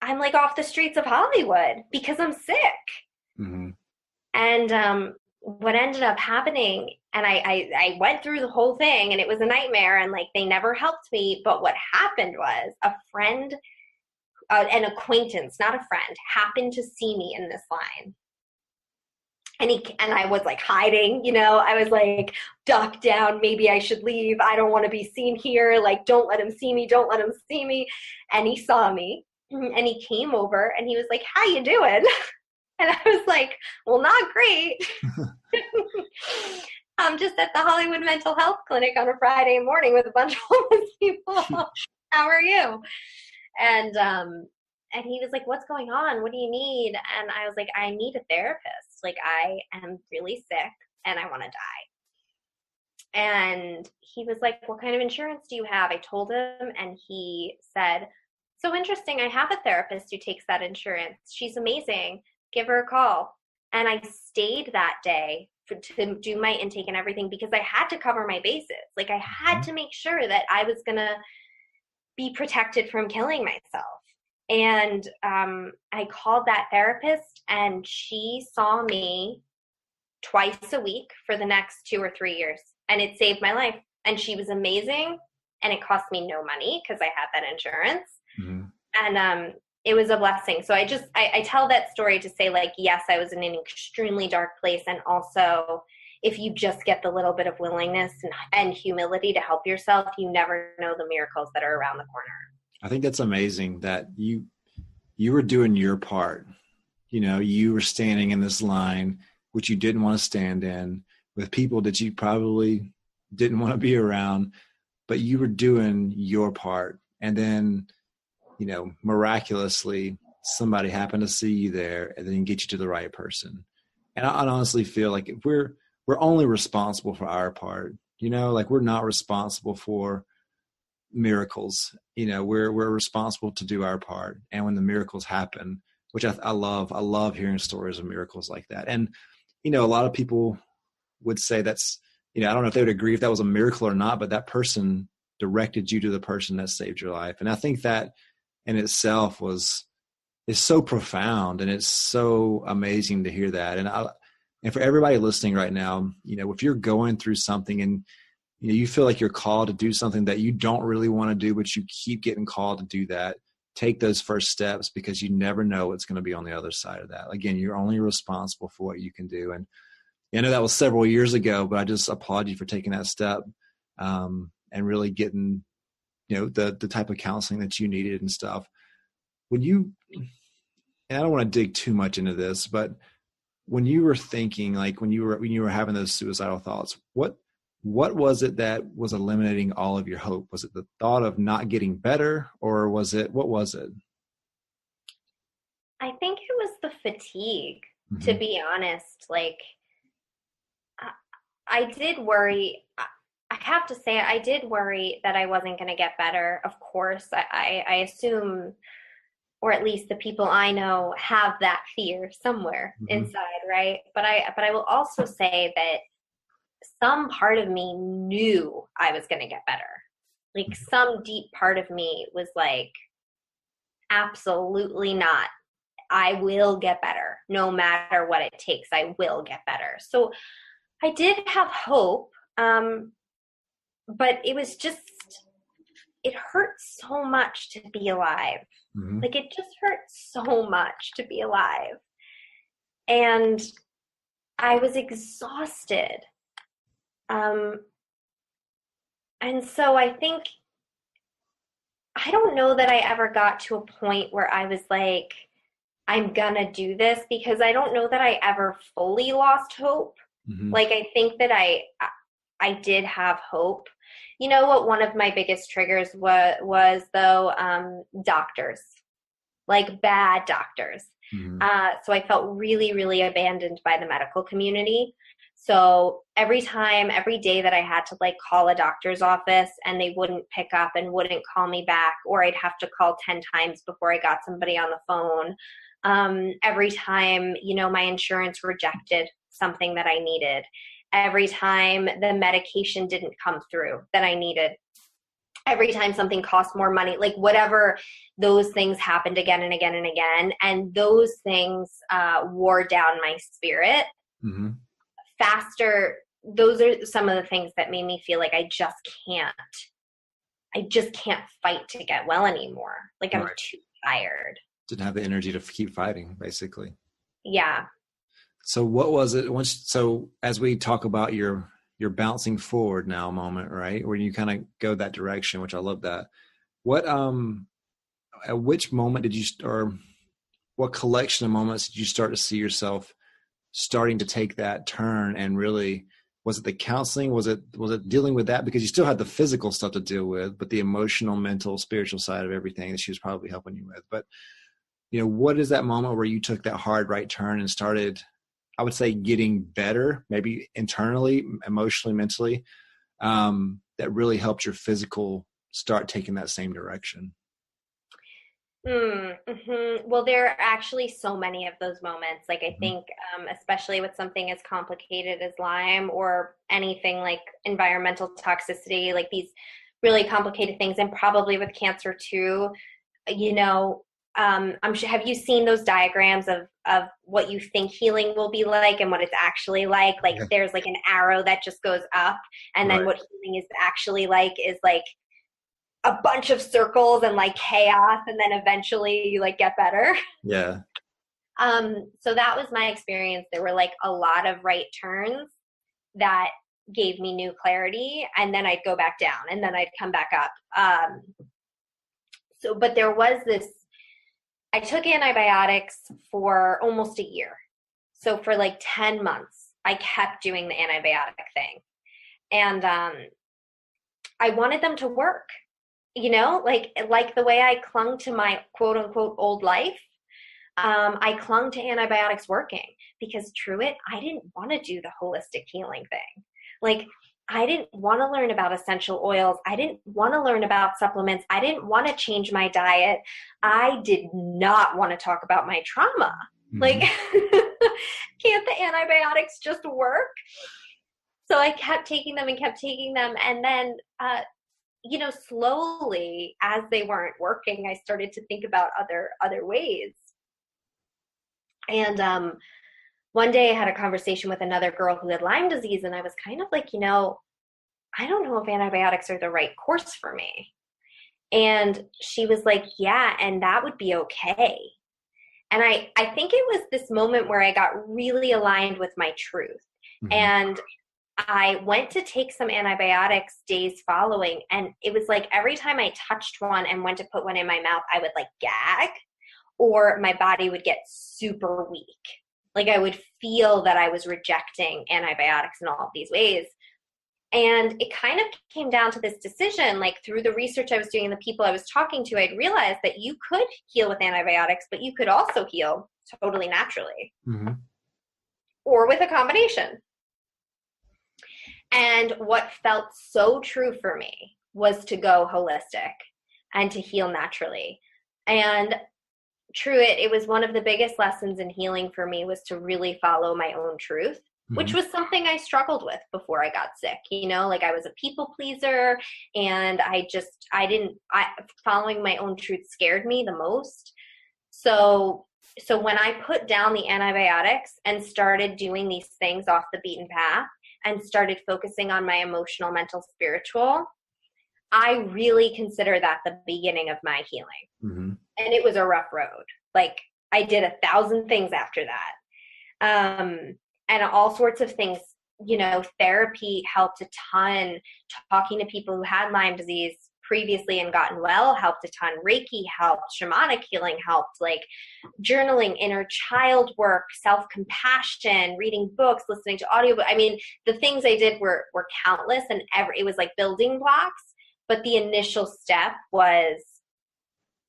like off the streets of Hollywood because I'm sick. And what ended up happening, and I went through the whole thing, and it was a nightmare, and, like, they never helped me. But what happened was a friend, an acquaintance, not a friend, happened to see me in this line. And I was, like, hiding, I was like, duck down, maybe I should leave. I don't want to be seen here. Like, don't let him see me. And he saw me, and he came over, and he was like, how you doing? And I was like, well, not great. I'm just at the Hollywood Mental Health Clinic on a Friday morning with a bunch of homeless people. How are you? And he was like, what's going on? What do you need? And I was like, I need a therapist. Like, I am really sick. and I want to die. And he was like, what kind of insurance do you have? I told him, and he said, so interesting. I have a therapist who takes that insurance. She's amazing. Give her a call. And I stayed that day to do my intake and everything because I had to cover my bases. Like, I had to make sure that I was going to be protected from killing myself. And I called that therapist, and she saw me twice a week for the next 2 or 3 years. And it saved my life. And she was amazing. And it cost me no money because I had that insurance. Mm-hmm. And it was a blessing. So I tell that story to say, like, yes, I was in an extremely dark place. And also, if you just get the little bit of willingness and humility to help yourself, you never know the miracles that are around the corner. I think that's amazing that you were doing your part. You know, you were standing in this line, which you didn't want to stand in, with people that you probably didn't want to be around, but you were doing your part. And then, you know, miraculously, somebody happened to see you there and then get you to the right person. And I honestly feel like if we're only responsible for our part, you know, like we're not responsible for miracles. You know, we're responsible to do our part. And when the miracles happen, which I love hearing stories of miracles like that. And, you know, a lot of people would say that's, you know, I don't know if they would agree if that was a miracle or not, but that person directed you to the person that saved your life. And I think that in itself is so profound, and it's so amazing to hear that. And for everybody listening right now, you know, if you're going through something and you know, you feel like you're called to do something that you don't really want to do, but you keep getting called to do that, take those first steps, because you never know what's going to be on the other side of that. Again, you're only responsible for what you can do. And I know that was several years ago, but I just applaud you for taking that step and really getting, you know, the type of counseling that you needed and stuff. When you, and I don't want to dig too much into this, but when you were thinking, like when you were having those suicidal thoughts, what was it that was eliminating all of your hope? Was it the thought of not getting better, or what was it? I think it was the fatigue, to be honest. Like, I did worry. I have to say, I did worry that I wasn't going to get better. Of course, I assume, or at least the people I know have that fear somewhere inside, right? But I will also say that some part of me knew I was going to get better. Like, some deep part of me was like, absolutely not. I will get better. No matter what it takes, I will get better. So I did have hope, but it was just, it hurts so much to be alive. Like, it just hurts so much to be alive. And I was exhausted. And so I think, I don't know that I ever got to a point where I was like, I'm gonna do this, because I don't know that I ever fully lost hope. Like, I think that I did have hope. You know what one of my biggest triggers was though? Doctors, like bad doctors. So I felt really, really abandoned by the medical community. So every day that I had to like call a doctor's office and they wouldn't pick up and wouldn't call me back, or I'd have to call 10 times before I got somebody on the phone. Every time, you know, my insurance rejected something that I needed. Every time the medication didn't come through that I needed. Every time something cost more money, like whatever, those things happened again and again and again. And those things wore down my spirit faster. Those are some of the things that made me feel like I just can't fight to get well anymore. Like, I'm too tired. Didn't have the energy to keep fighting, basically. Yeah. So what was it so as we talk about your bouncing forward now moment, right? Where you kind of go that direction, which I love that. What, at which moment did you, or what collection of moments did you start to see yourself starting to take that turn? And really, was it the counseling? Was it dealing with that? Because you still had the physical stuff to deal with, but the emotional, mental, spiritual side of everything that she was probably helping you with. But, you know, what is that moment where you took that hard right turn and started, I would say, getting better, maybe internally, emotionally, mentally, that really helped your physical start taking that same direction? Well, there are actually so many of those moments. Like, I think, especially with something as complicated as Lyme or anything like environmental toxicity, like these really complicated things, and probably with cancer too, you know, I'm sure, have you seen those diagrams of what you think healing will be like and what it's actually like? Like, Yeah. there's like an arrow that just goes up, and then Right. what healing is actually like is like a bunch of circles and like chaos, and then eventually you like get better. Yeah. So that was my experience. There were like a lot of right turns that gave me new clarity, and then I'd go back down, and then I'd come back up. But there was this, I took antibiotics for almost a year. So for like 10 months, I kept doing the antibiotic thing. And I wanted them to work, you know, like the way I clung to my quote unquote old life. I clung to antibiotics working because Truett, I didn't want to do the holistic healing thing. Like, I didn't want to learn about essential oils. I didn't want to learn about supplements. I didn't want to change my diet. I did not want to talk about my trauma. Like, can't the antibiotics just work? So I kept taking them and kept taking them. And then, you know, slowly, as they weren't working, I started to think about other ways. And one day I had a conversation with another girl who had Lyme disease, and I was kind of like, you know, I don't know if antibiotics are the right course for me. And she was like, yeah, and that would be okay. And I think it was this moment where I got really aligned with my truth. And I went to take some antibiotics days following, and it was like every time I touched one and went to put one in my mouth, I would like gag, or my body would get super weak. Like, I would feel that I was rejecting antibiotics in all of these ways. And it kind of came down to this decision, like through the research I was doing and the people I was talking to, I'd realized that you could heal with antibiotics, but you could also heal totally naturally or with a combination. And what felt so true for me was to go holistic and to heal naturally. And it was one of the biggest lessons in healing for me, was to really follow my own truth, which was something I struggled with before I got sick. You know, like, I was a people pleaser, and following my own truth scared me the most. So when I put down the antibiotics and started doing these things off the beaten path and started focusing on my emotional, mental, spiritual, I really consider that the beginning of my healing. And it was a rough road. Like, I did 1,000 things after that. And all sorts of things, you know, therapy helped a ton. Talking to people who had Lyme disease previously and gotten well helped a ton. Reiki helped. Shamanic healing helped. Like, journaling, inner child work, self-compassion, reading books, listening to audiobooks. I mean, the things I did were countless, and it was like building blocks. But the initial step was,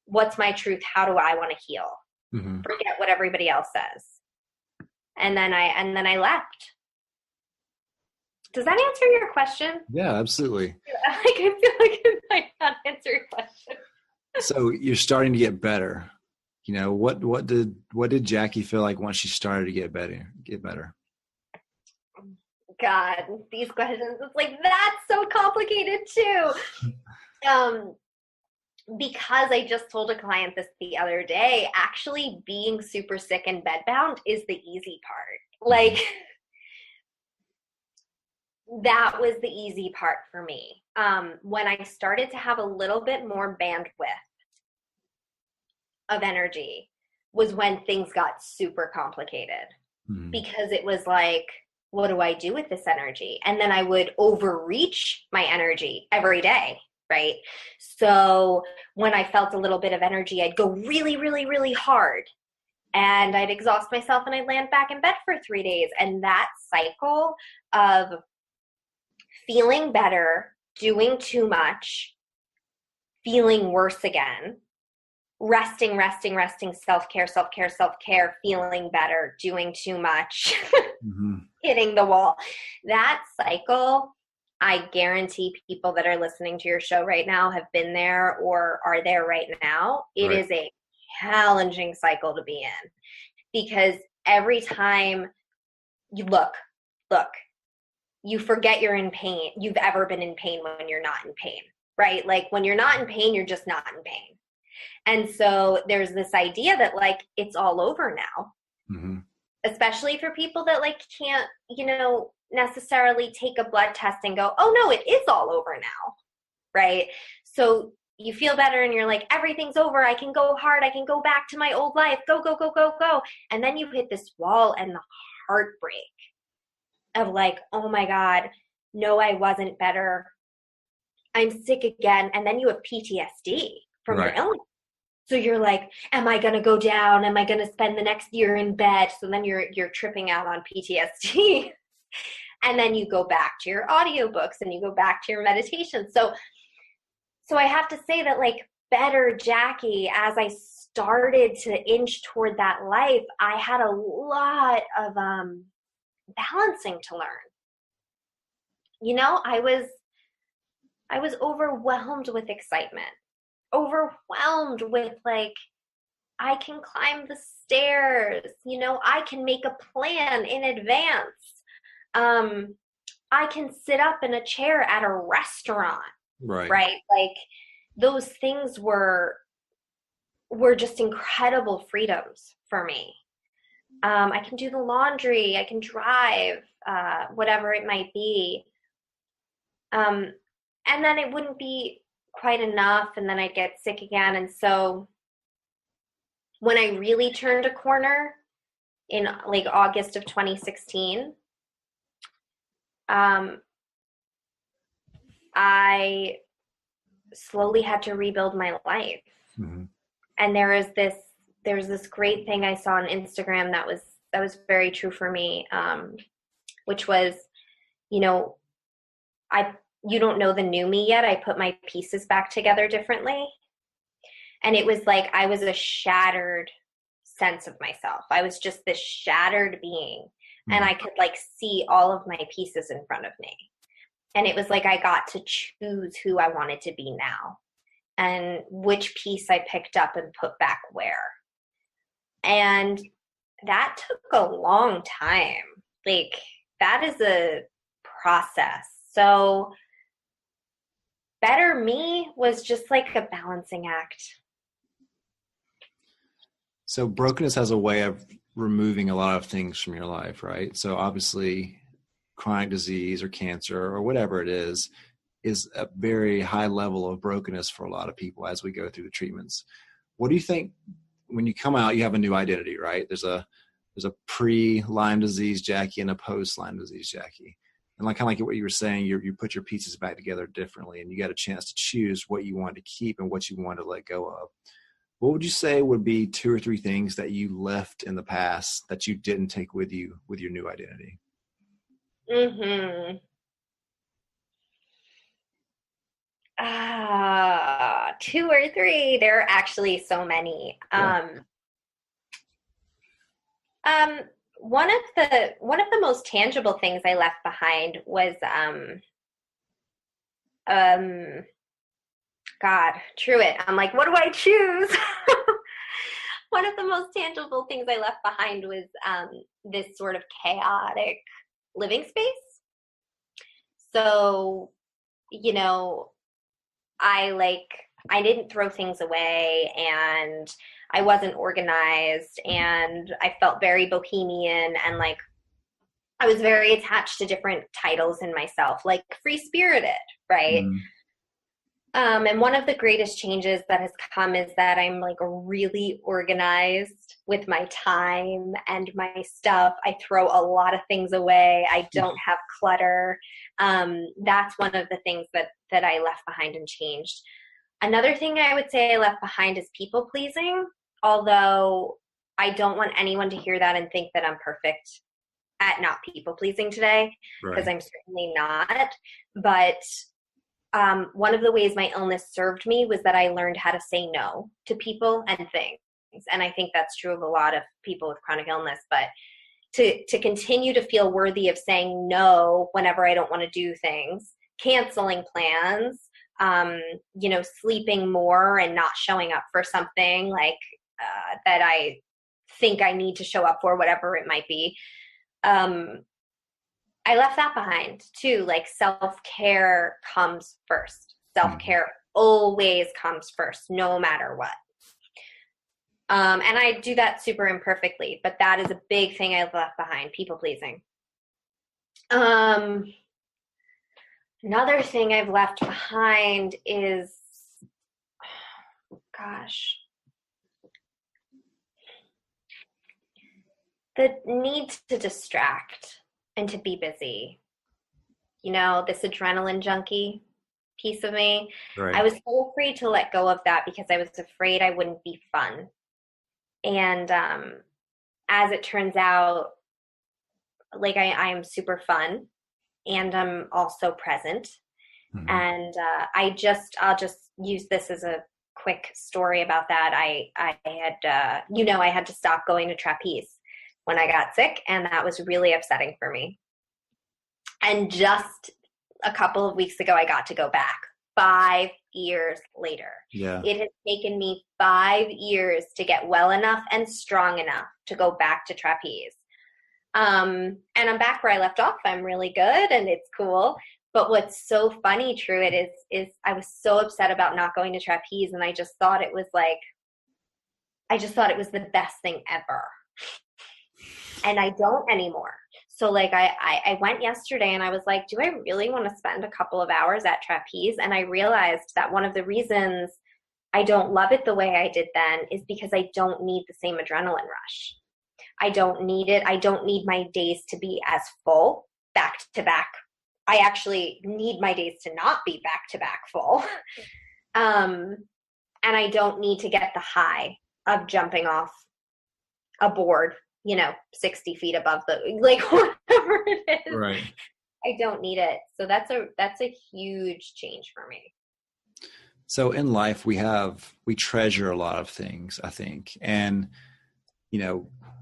what's my truth? How do I want to heal? Forget what everybody else says. And then I left. Does that answer your question? Yeah, absolutely. Like, I feel like it might not answer your question. So you're starting to get better. You know, what did Jackie feel like once she started to get better? God, these questions, it's like, that's so complicated too. Because I just told a client this the other day, actually being super sick and bedbound is the easy part. Like, that was the easy part for me. When I started to have a little bit more bandwidth of energy was when things got super complicated, because it was like, what do I do with this energy? And then I would overreach my energy every day. Right. So when I felt a little bit of energy, I'd go really, really, really hard, and I'd exhaust myself, and I'd land back in bed for 3 days. And that cycle of feeling better, doing too much, feeling worse again, resting, self-care, feeling better, doing too much, hitting the wall. That cycle, I guarantee people that are listening to your show right now have been there or are there right now. It is a challenging cycle to be in, because every time you look, you forget you're in pain. You've ever been in pain when you're not in pain, right? Like when you're not in pain, you're just not in pain. And so there's this idea that like it's all over now, especially for people that like can't, necessarily take a blood test and go, oh no, it is all over now, right? So you feel better and you're like, everything's over. I can go hard. I can go back to my old life. Go. And then you hit this wall and the heartbreak of like, oh my God, no, I wasn't better. I'm sick again. And then you have PTSD from your illness. So you're like, am I going to go down? Am I going to spend the next year in bed? So then you're tripping out on PTSD. And then you go back to your audiobooks and you go back to your meditation. So I have to say that like better Jackie, as I started to inch toward that life, I had a lot of balancing to learn. I was overwhelmed with excitement, overwhelmed with like, I can climb the stairs, I can make a plan in advance. I can sit up in a chair at a restaurant, right? Like those things were just incredible freedoms for me. I can do the laundry, I can drive, whatever it might be. And then it wouldn't be quite enough, and then I'd get sick again. And so when I really turned a corner in like August of 2016, I slowly had to rebuild my life. And there's this great thing I saw on Instagram that was very true for me, which was, you don't know the new me yet. I put my pieces back together differently. And it was like I was a shattered sense of myself. I was just this shattered being. And I could like see all of my pieces in front of me. And it was like I got to choose who I wanted to be now and which piece I picked up and put back where. And that took a long time. Like that is a process. So better me was just like a balancing act. So brokenness has a way of removing a lot of things from your life, right? So obviously chronic disease or cancer or whatever it is a very high level of brokenness for a lot of people as we go through the treatments. What do you think when you come out, you have a new identity, right? There's a pre-Lyme disease Jackie and a post-Lyme disease Jackie. And like kind of like what you were saying, you put your pieces back together differently and you got a chance to choose what you want to keep and what you want to let go of. What would you say would be 2 or 3 things that you left in the past that you didn't take with you with your new identity? 2 or 3. There are actually so many. One of the most tangible things I left behind was God, Truett. I'm like, what do I choose? One of the most tangible things I left behind was this sort of chaotic living space. So, I didn't throw things away and I wasn't organized and I felt very bohemian and like I was very attached to different titles in myself, like free-spirited, right? And one of the greatest changes that has come is that I'm like really organized with my time and my stuff. I throw a lot of things away. I don't have clutter. That's one of the things that I left behind and changed. Another thing I would say I left behind is people pleasing, although I don't want anyone to hear that and think that I'm perfect at not people pleasing today, because I'm certainly not. But one of the ways my illness served me was that I learned how to say no to people and things. And I think that's true of a lot of people with chronic illness, but to continue to feel worthy of saying no whenever I don't want to do things, canceling plans, sleeping more and not showing up for something like that I think I need to show up for, whatever it might be. I left that behind too. Like self-care comes first. Self-care always comes first, no matter what. And I do that super imperfectly, but that is a big thing I've left behind, people pleasing. Another thing I've left behind is, the need to distract and to be busy. This adrenaline junkie piece of me. Right. I was so afraid to let go of that because I was afraid I wouldn't be fun. And as it turns out, like I am super fun and I'm also present. Mm-hmm. And I'll just use this as a quick story about that. I had to stop going to trapeze when I got sick, and that was really upsetting for me. And just a couple of weeks ago, I got to go back 5 years later. Yeah. It has taken me 5 years to get well enough and strong enough to go back to trapeze. And I'm back where I left off. I'm really good and it's cool. But what's so funny, Truett, is I was so upset about not going to trapeze, and I just thought it was the best thing ever. And I don't anymore. So like I went yesterday and I was like, do I really want to spend a couple of hours at trapeze? And I realized that one of the reasons I don't love it the way I did then is because I don't need the same adrenaline rush. I don't need it. I don't need my days to be as full back to back. I actually need my days to not be back to back full. And I don't need to get the high of jumping off a board, 60 feet above whatever it is. Right. I don't need it. So that's a huge change for me. So in life, we treasure a lot of things, I think. And,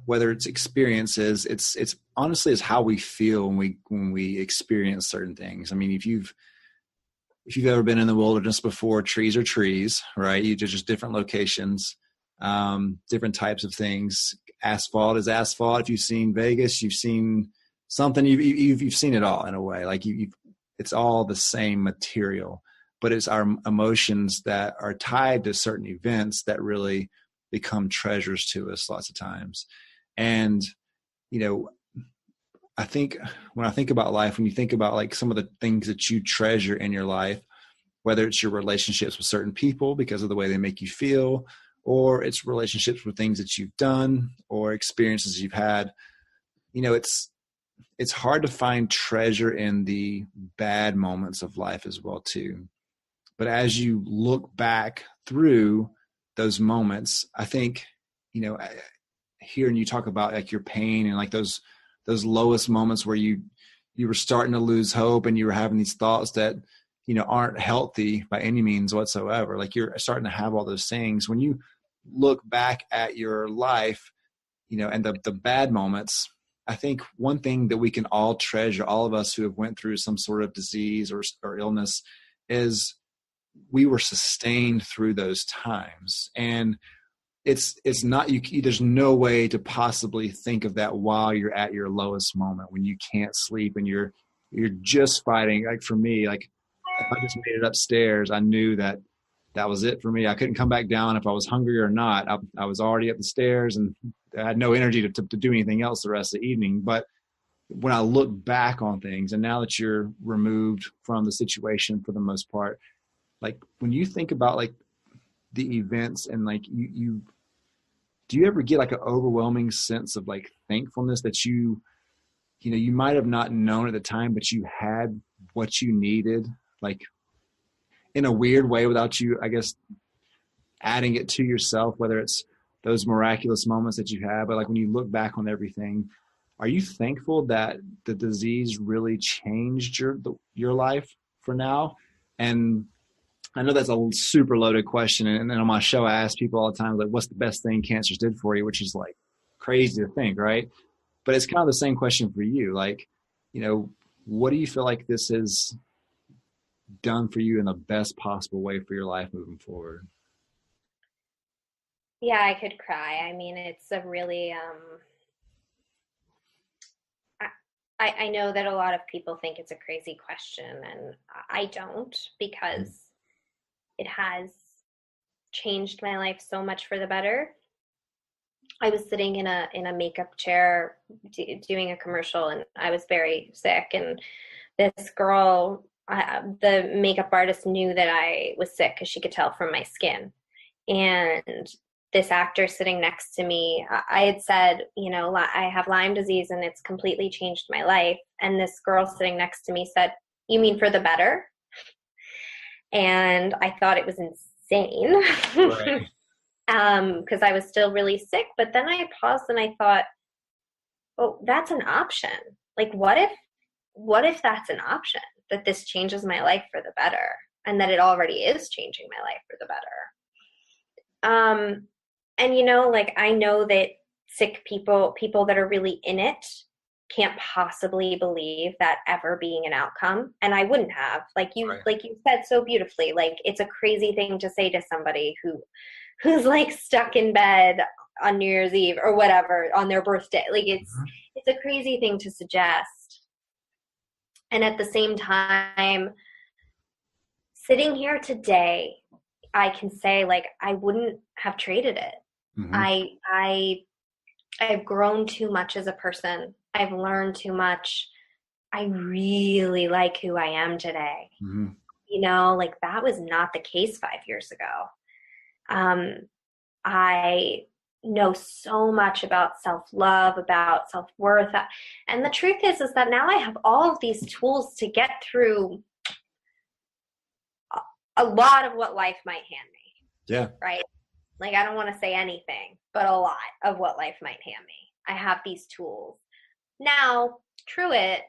whether it's experiences, it's honestly, it's how we feel when we experience certain things. I mean, if you've ever been in the wilderness before, trees are trees, right? You're just different locations, different types of things. Asphalt is asphalt. If you've seen Vegas, you've seen something, you've seen it all in a way. Like it's all the same material, but it's our emotions that are tied to certain events that really become treasures to us lots of times. And, I think when I think about life, when you think about like some of the things that you treasure in your life, whether it's your relationships with certain people because of the way they make you feel, or it's relationships with things that you've done or experiences you've had, it's hard to find treasure in the bad moments of life as well too. But as you look back through those moments, I think, hearing you talk about like your pain and like those lowest moments where you were starting to lose hope and you were having these thoughts that, aren't healthy by any means whatsoever. Like you're starting to have all those things. When you look back at your life, and the bad moments, I think one thing that we can all treasure, all of us who have went through some sort of disease or illness, is we were sustained through those times. And it's not, there's no way to possibly think of that while you're at your lowest moment, when you can't sleep and you're just fighting. Like for me, like if I just made it upstairs, I knew that was it for me. I couldn't come back down if I was hungry or not. I was already up the stairs and I had no energy to do anything else the rest of the evening. But when I look back on things, and now that you're removed from the situation for the most part, like when you think about like the events and like you do you ever get like an overwhelming sense of like thankfulness that you might have not known at the time, but you had what you needed, like in a weird way without you, I guess, adding it to yourself, whether it's those miraculous moments that you have, but like when you look back on everything, are you thankful that the disease really changed your life for now? And I know that's a super loaded question. And then on my show, I ask people all the time, like, what's the best thing cancers did for you? Which is like crazy to think, right? But it's kind of the same question for you. Like, what do you feel like this has done for you in the best possible way for your life moving forward? Yeah, I could cry. I mean, it's a really, I know that a lot of people think it's a crazy question, and I don't, because it has changed my life so much for the better. I was sitting in a makeup chair doing a commercial, and I was very sick, and this girl, the makeup artist, knew that I was sick because she could tell from my skin. And this actor sitting next to me, I had said, I have Lyme disease and it's completely changed my life. And this girl sitting next to me said, "You mean for the better?" And I thought it was insane. Right. Because I was still really sick. But then I paused and I thought, oh, that's an option. Like, what if that's an option, that this changes my life for the better, and that it already is changing my life for the better? And like, I know that sick people that are really in it, can't possibly believe that ever being an outcome. And I wouldn't have, like you said so beautifully, like, it's a crazy thing to say to somebody who's like stuck in bed on New Year's Eve or whatever on their birthday. Like, it's a crazy thing to suggest. And at the same time, sitting here today, I can say, like, I wouldn't have traded it. I've grown too much as a person. I've learned too much. I really like who I am today. Like, that was not the case 5 years ago. I know so much about self-love, about self-worth. And the truth is that now I have all of these tools to get through a lot of what life might hand me. Yeah. Right? Like, I don't want to say anything, but a lot of what life might hand me. I have these tools. Now, through it,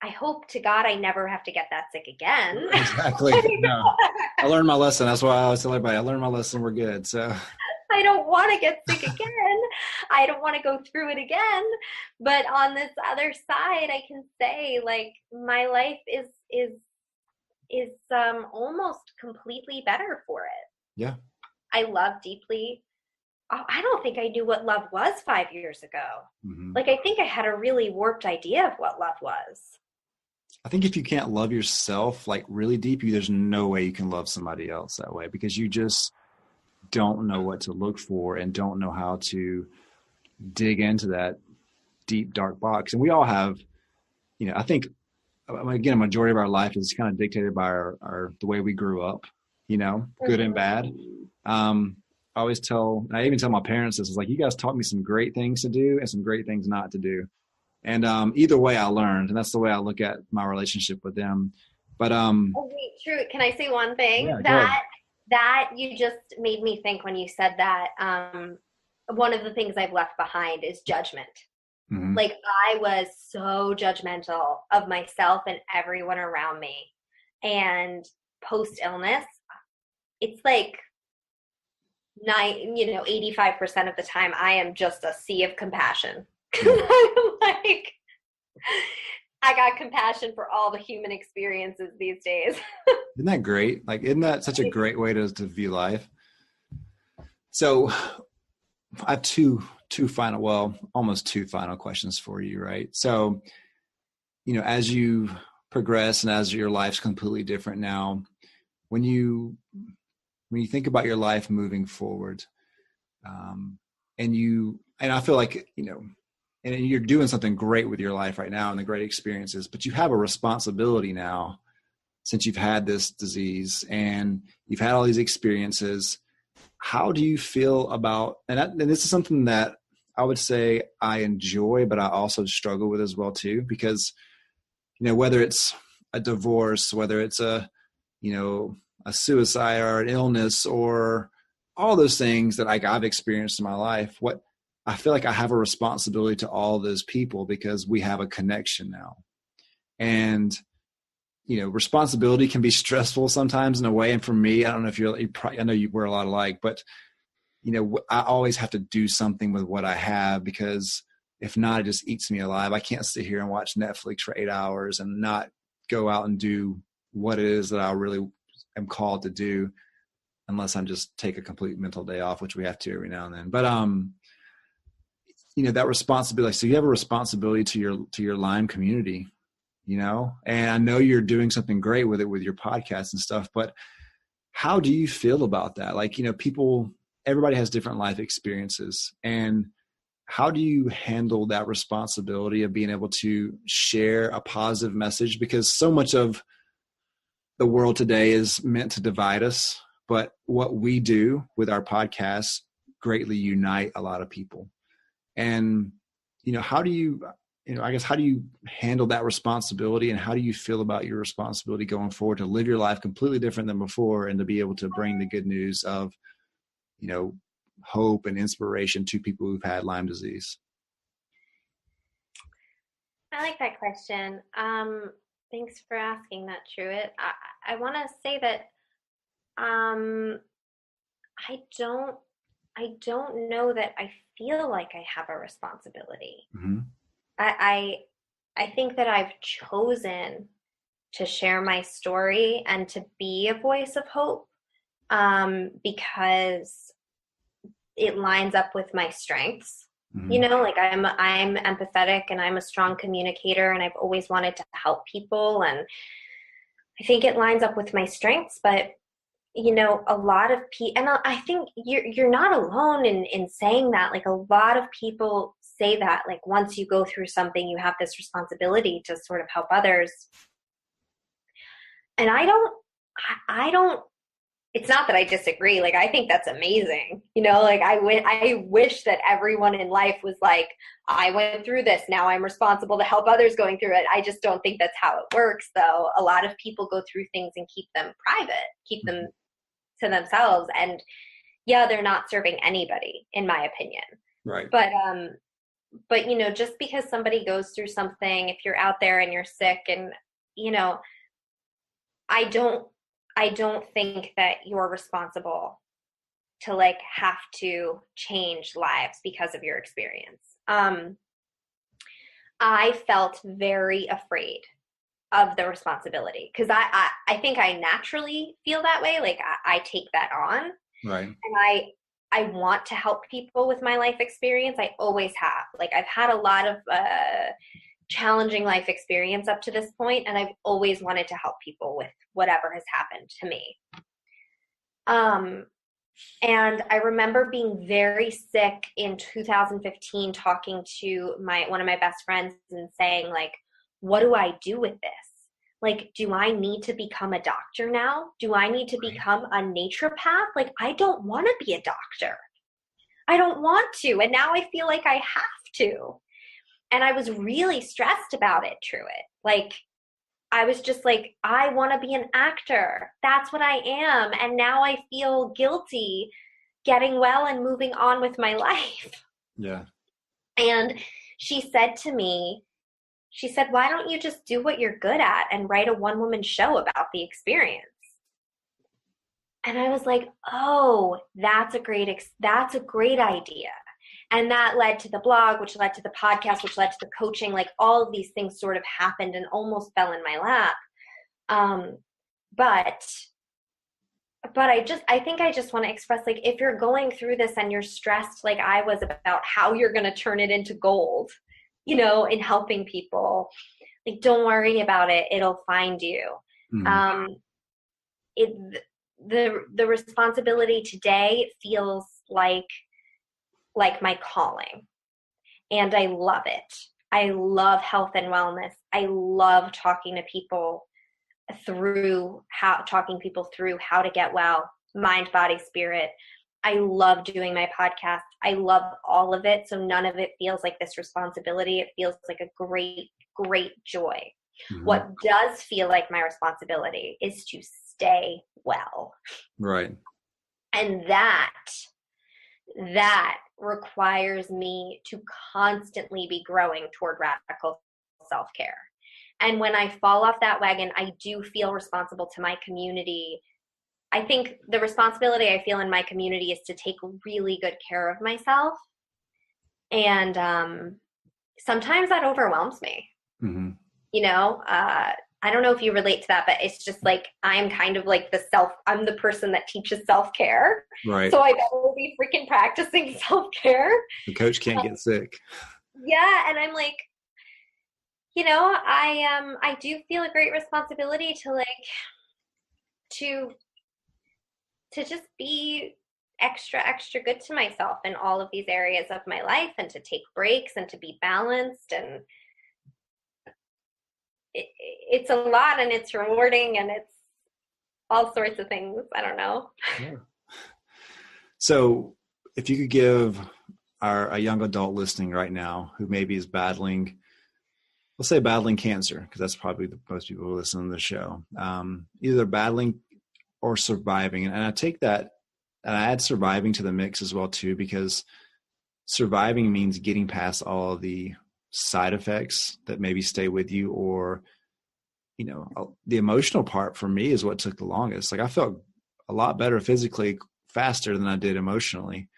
I hope to God I never have to get that sick again. Exactly. No. I learned my lesson. That's why I always tell everybody, I learned my lesson. We're good. So I don't want to get sick again. I don't want to go through it again. But on this other side, I can say, like, my life is almost completely better for it. Yeah. I love deeply. I don't think I knew what love was 5 years ago. Like, I think I had a really warped idea of what love was. I think if you can't love yourself, like, really deep, there's no way you can love somebody else that way, because you just don't know what to look for and don't know how to dig into that deep, dark box. And we all have, I think, again, a majority of our life is kind of dictated by the way we grew up, good and bad. I even tell my parents this, is like, you guys taught me some great things to do and some great things not to do. And either way I learned, and that's the way I look at my relationship with them. But wait, true. Can I say one thing? Yeah, that you just made me think when you said that. One of the things I've left behind is judgment. Like, I was so judgmental of myself and everyone around me. And post-illness, it's like 85% of the time I am just a sea of compassion. Like, I got compassion for all the human experiences these days. Isn't that great? Like, isn't that such a great way to view life? So I have almost two final questions for you, right? So, as you progress and as your life's completely different now, when you think about your life moving forward, and I feel like, and you're doing something great with your life right now and the great experiences, but you have a responsibility now, since you've had this disease and you've had all these experiences. How do you feel about, and this is something that I would say I enjoy, but I also struggle with as well too, because, whether it's a divorce, whether it's a suicide or an illness or all those things that I've experienced in my life, I feel like I have a responsibility to all those people, because we have a connection now. And responsibility can be stressful sometimes in a way. And for me, I don't know if I know we're a lot alike, but I always have to do something with what I have, because if not, it just eats me alive. I can't sit here and watch Netflix for 8 hours and not go out and do what it is that I really am called to do, unless I'm just take a complete mental day off, which we have to every now and then. But, that responsibility. So you have a responsibility to your Lyme community, and I know you're doing something great with it, with your podcast and stuff, but how do you feel about that? Like, everybody has different life experiences, and how do you handle that responsibility of being able to share a positive message? Because so much of the world today is meant to divide us, but what we do with our podcasts greatly unite a lot of people. And, how do you handle that responsibility, and how do you feel about your responsibility going forward to live your life completely different than before, and to be able to bring the good news of, hope and inspiration to people who've had Lyme disease? I like that question. Thanks for asking that, Truett. I want to say that I don't know that I feel like I have a responsibility. Mm-hmm. I think that I've chosen to share my story and to be a voice of hope, because it lines up with my strengths. Mm-hmm. Like I'm empathetic, and I'm a strong communicator, and I've always wanted to help people, and I think it lines up with my strengths. But a lot of people, and I think you're not alone in saying that. Like, a lot of people say that, like, once you go through something, you have this responsibility to sort of help others. And I don't, it's not that I disagree. Like, I think that's amazing. Like, I wish that everyone in life was like, I went through this, now I'm responsible to help others going through it. I just don't think that's how it works, though. A lot of people go through things and keep them private, keep them to themselves. And yeah, they're not serving anybody, in my opinion. Right. But just because somebody goes through something, if you're out there and you're sick, and, I don't think that you're responsible to, like, have to change lives because of your experience. I felt very afraid of the responsibility, because I think I naturally feel that way. Like, I take that on. Right. And I want to help people with my life experience. I always have. Like, I've had a lot of challenging life experience up to this point, and I've always wanted to help people with whatever has happened to me. And I remember being very sick in 2015, talking to one of my best friends and saying, like, what do I do with this? Like, do I need to become a doctor now? Do I need to become a naturopath? Like, I don't want to be a doctor. I don't want to. And now I feel like I have to. And I was really stressed about it, Truett. Like, I was just like, I want to be an actor. That's what I am. And now I feel guilty getting well and moving on with my life. Yeah. And she said to me, why don't you just do what you're good at and write a one-woman show about the experience? And I was like, oh, that's a great idea. And that led to the blog, which led to the podcast, which led to the coaching. Like, all of these things sort of happened and almost fell in my lap. But I think I just want to express, like, if you're going through this and you're stressed, like I was, about how you're going to turn it into gold, in helping people, like, don't worry about it. It'll find you. Mm-hmm. The responsibility today feels like my calling, and I love it. I love health and wellness. I love talking people through how to get well, mind, body, spirit. I love doing my podcast. I love all of it. So none of it feels like this responsibility. It feels like a great, great joy. Mm-hmm. What does feel like my responsibility is to stay well. Right. And that requires me to constantly be growing toward radical self-care. And when I fall off that wagon, I do feel responsible to my community. I think the responsibility I feel in my community is to take really good care of myself. And sometimes that overwhelms me. Mm-hmm. You know, I don't know if you relate to that, but it's just like, I'm kind of like I'm the person that teaches self-care. Right. So I better be freaking practicing self-care. The coach can't get sick. Yeah. And I'm like, you know, I do feel a great responsibility to just be extra good to myself in all of these areas of my life, and to take breaks and to be balanced. And it's a lot, and it's rewarding, and it's all sorts of things. I don't know. Yeah. So if you could give a young adult listening right now who maybe is battling, let's say battling cancer, because that's probably the most people who listen to the show, either battling or surviving. And I take that and I add surviving to the mix as well too, because surviving means getting past all of the side effects that maybe stay with you, or, you know, the emotional part for me is what took the longest. Like I felt a lot better physically faster than I did emotionally.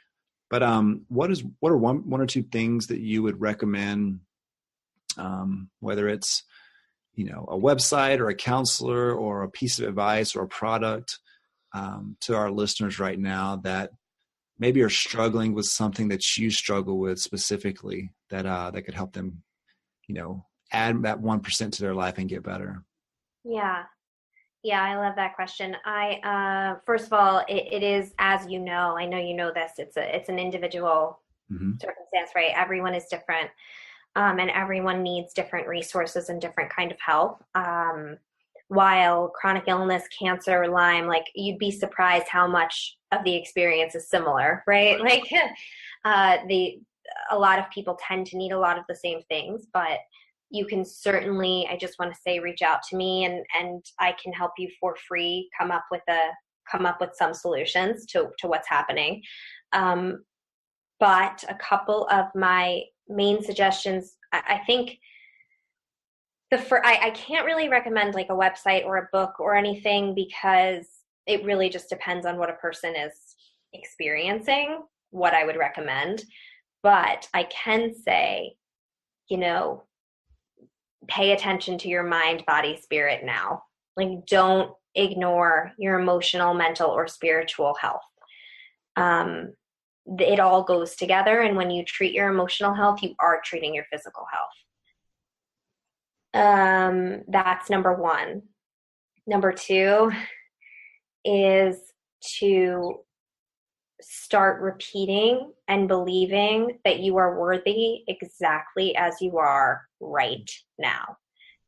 But what are one or two things that you would recommend, whether it's, you know, a website or a counselor or a piece of advice or a product, to our listeners right now that maybe are struggling with something that you struggle with specifically, that could help them, you know, add that 1% to their life and get better? Yeah. Yeah, I love that question. First of all, it is, as you know, I know you know this, it's an individual circumstance, right? Everyone is different, and everyone needs different resources and different kind of help. While chronic illness, cancer, Lyme, like you'd be surprised how much of the experience is similar, right? Like a lot of people tend to need a lot of the same things, but you can certainly, I just want to say, reach out to me and I can help you for free come up with some solutions to what's happening. But a couple of my main suggestions, I think I can't really recommend like a website or a book or anything, because it really just depends on what a person is experiencing, what I would recommend. But I can say, you know, pay attention to your mind, body, spirit now. Like, don't ignore your emotional, mental, or spiritual health. It all goes together. And when you treat your emotional health, you are treating your physical health. That's number one. Number two is to start repeating and believing that you are worthy exactly as you are right now.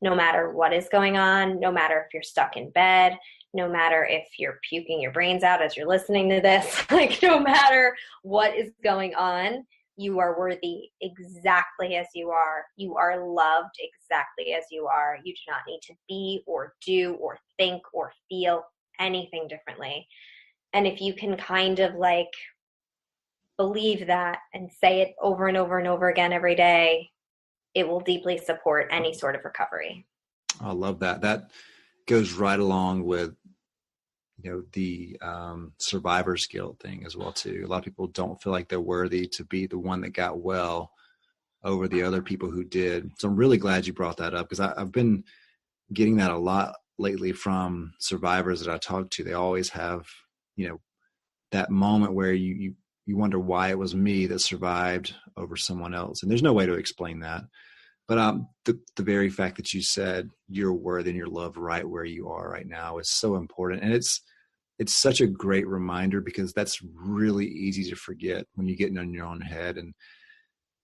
No matter what is going on, no matter if you're stuck in bed, no matter if you're puking your brains out as you're listening to this, like no matter what is going on, you are worthy exactly as you are. You are loved exactly as you are. You do not need to be or do or think or feel anything differently. And if you can kind of like believe that and say it over and over and over again every day, it will deeply support any sort of recovery. I love that. That goes right along with, you know, the survivor's guilt thing as well too. A lot of people don't feel like they're worthy to be the one that got well over the other people who did. So I'm really glad you brought that up, because I've been getting that a lot lately from survivors that I talk to. They always have, you know, that moment where you wonder why it was me that survived over someone else. And there's no way to explain that. But the very fact that you said you're worthy and you're loved right where you are right now is so important. And it's such a great reminder, because that's really easy to forget when you get in your own head and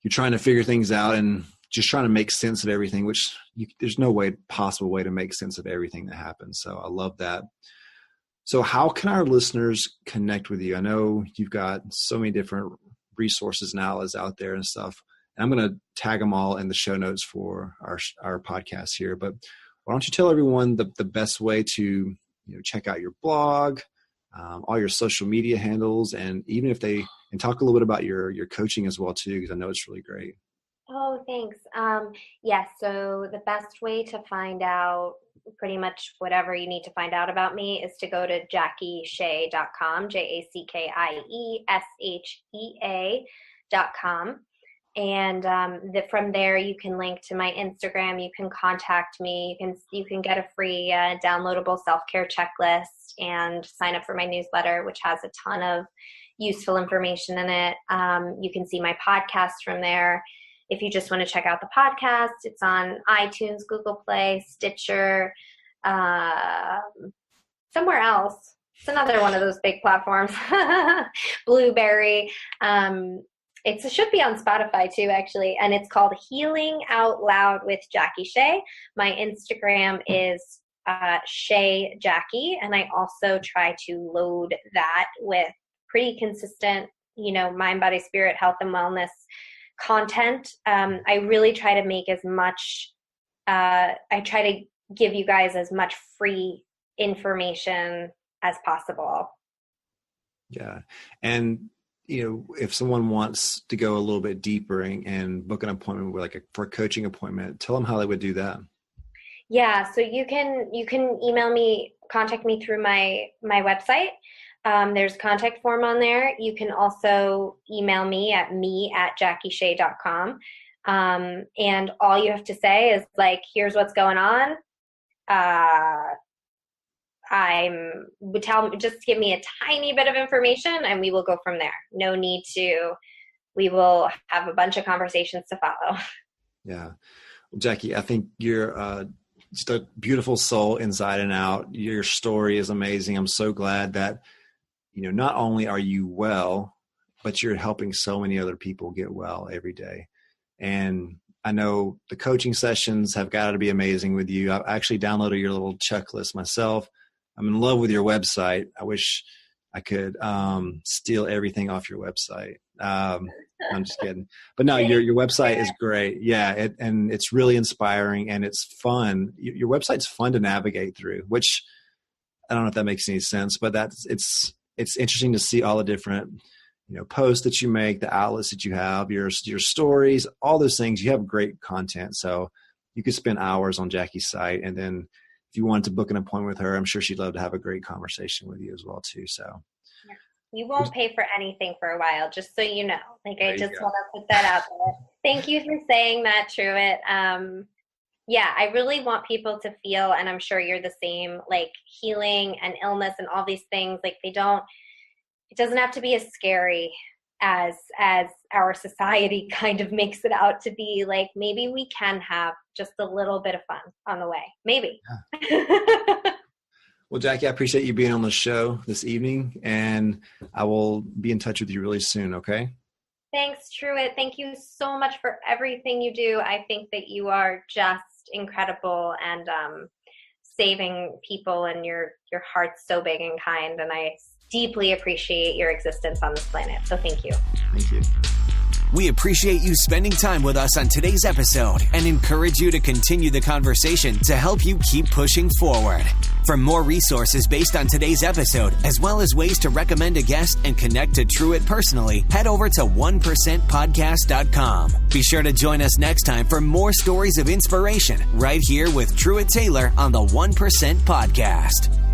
you're trying to figure things out and just trying to make sense of everything, which there's no possible way to make sense of everything that happens. So I love that. So how can our listeners connect with you? I know you've got so many different resources and outlets out there and stuff. And I'm going to tag them all in the show notes for our podcast here. But why don't you tell everyone the best way to, you know, check out your blog, all your social media handles, and even if and talk a little bit about your coaching as well too, because I know it's really great. Oh, thanks. Yes, so the best way to find out pretty much whatever you need to find out about me is to go to JackieShea.com, JackieShea.com. And from there, you can link to my Instagram. You can contact me. You can get a free downloadable self-care checklist and sign up for my newsletter, which has a ton of useful information in it. You can see my podcast from there. If you just want to check out the podcast, it's on iTunes, Google Play, Stitcher, somewhere else. It's another one of those big platforms, Blueberry. It should be on Spotify too, actually, and it's called Healing Out Loud with Jackie Shea. My Instagram is Shea Jackie, and I also try to load that with pretty consistent, mind, body, spirit, health, and wellness content. I really try to make as much, I try to give you guys as much free information as possible. Yeah. And, if someone wants to go a little bit deeper and book an appointment with for a coaching appointment, tell them how they would do that. Yeah. So you can email me, contact me through my website. There's a contact form on there. You can also email me at JackieShea.com. And all you have to say is here's what's going on. Just give me a tiny bit of information and we will go from there. No need to, we will have a bunch of conversations to follow. Yeah. Well, Jackie, I think you're just a beautiful soul inside and out. Your story is amazing. I'm so glad that, not only are you well, but you're helping so many other people get well every day. And I know the coaching sessions have got to be amazing with you. I've actually downloaded your little checklist myself. I'm in love with your website. I wish I could steal everything off your website. I'm just kidding. But no, your website is great. Yeah, and it's really inspiring and it's fun. Your website's fun to navigate through, which I don't know if that makes any sense, but it's interesting to see all the different posts that you make, the outlets that you have, your stories, all those things. You have great content, so you could spend hours on Jackie's site, and then if you wanted to book an appointment with her, I'm sure she'd love to have a great conversation with you as well too. So you won't pay for anything for a while, just so you know. I just want to put that out there. Thank you for saying that, Truett. Yeah, I really want people to feel, and I'm sure you're the same, healing and illness and all these things, it doesn't have to be as scary as our society kind of makes it out to be. Maybe we can have just a little bit of fun on the way. Maybe. Yeah. Well, Jackie, I appreciate you being on the show this evening, and I will be in touch with you really soon, okay? Thanks, Truett. Thank you so much for everything you do. I think that you are just incredible and saving people, and your heart's so big and kind, and I deeply appreciate your existence on this planet. So thank you. Thank you. We appreciate you spending time with us on today's episode and encourage you to continue the conversation to help you keep pushing forward. For more resources based on today's episode, as well as ways to recommend a guest and connect to Truett personally, head over to 1%podcast.com. Be sure to join us next time for more stories of inspiration right here with Truett Taylor on the 1% Podcast.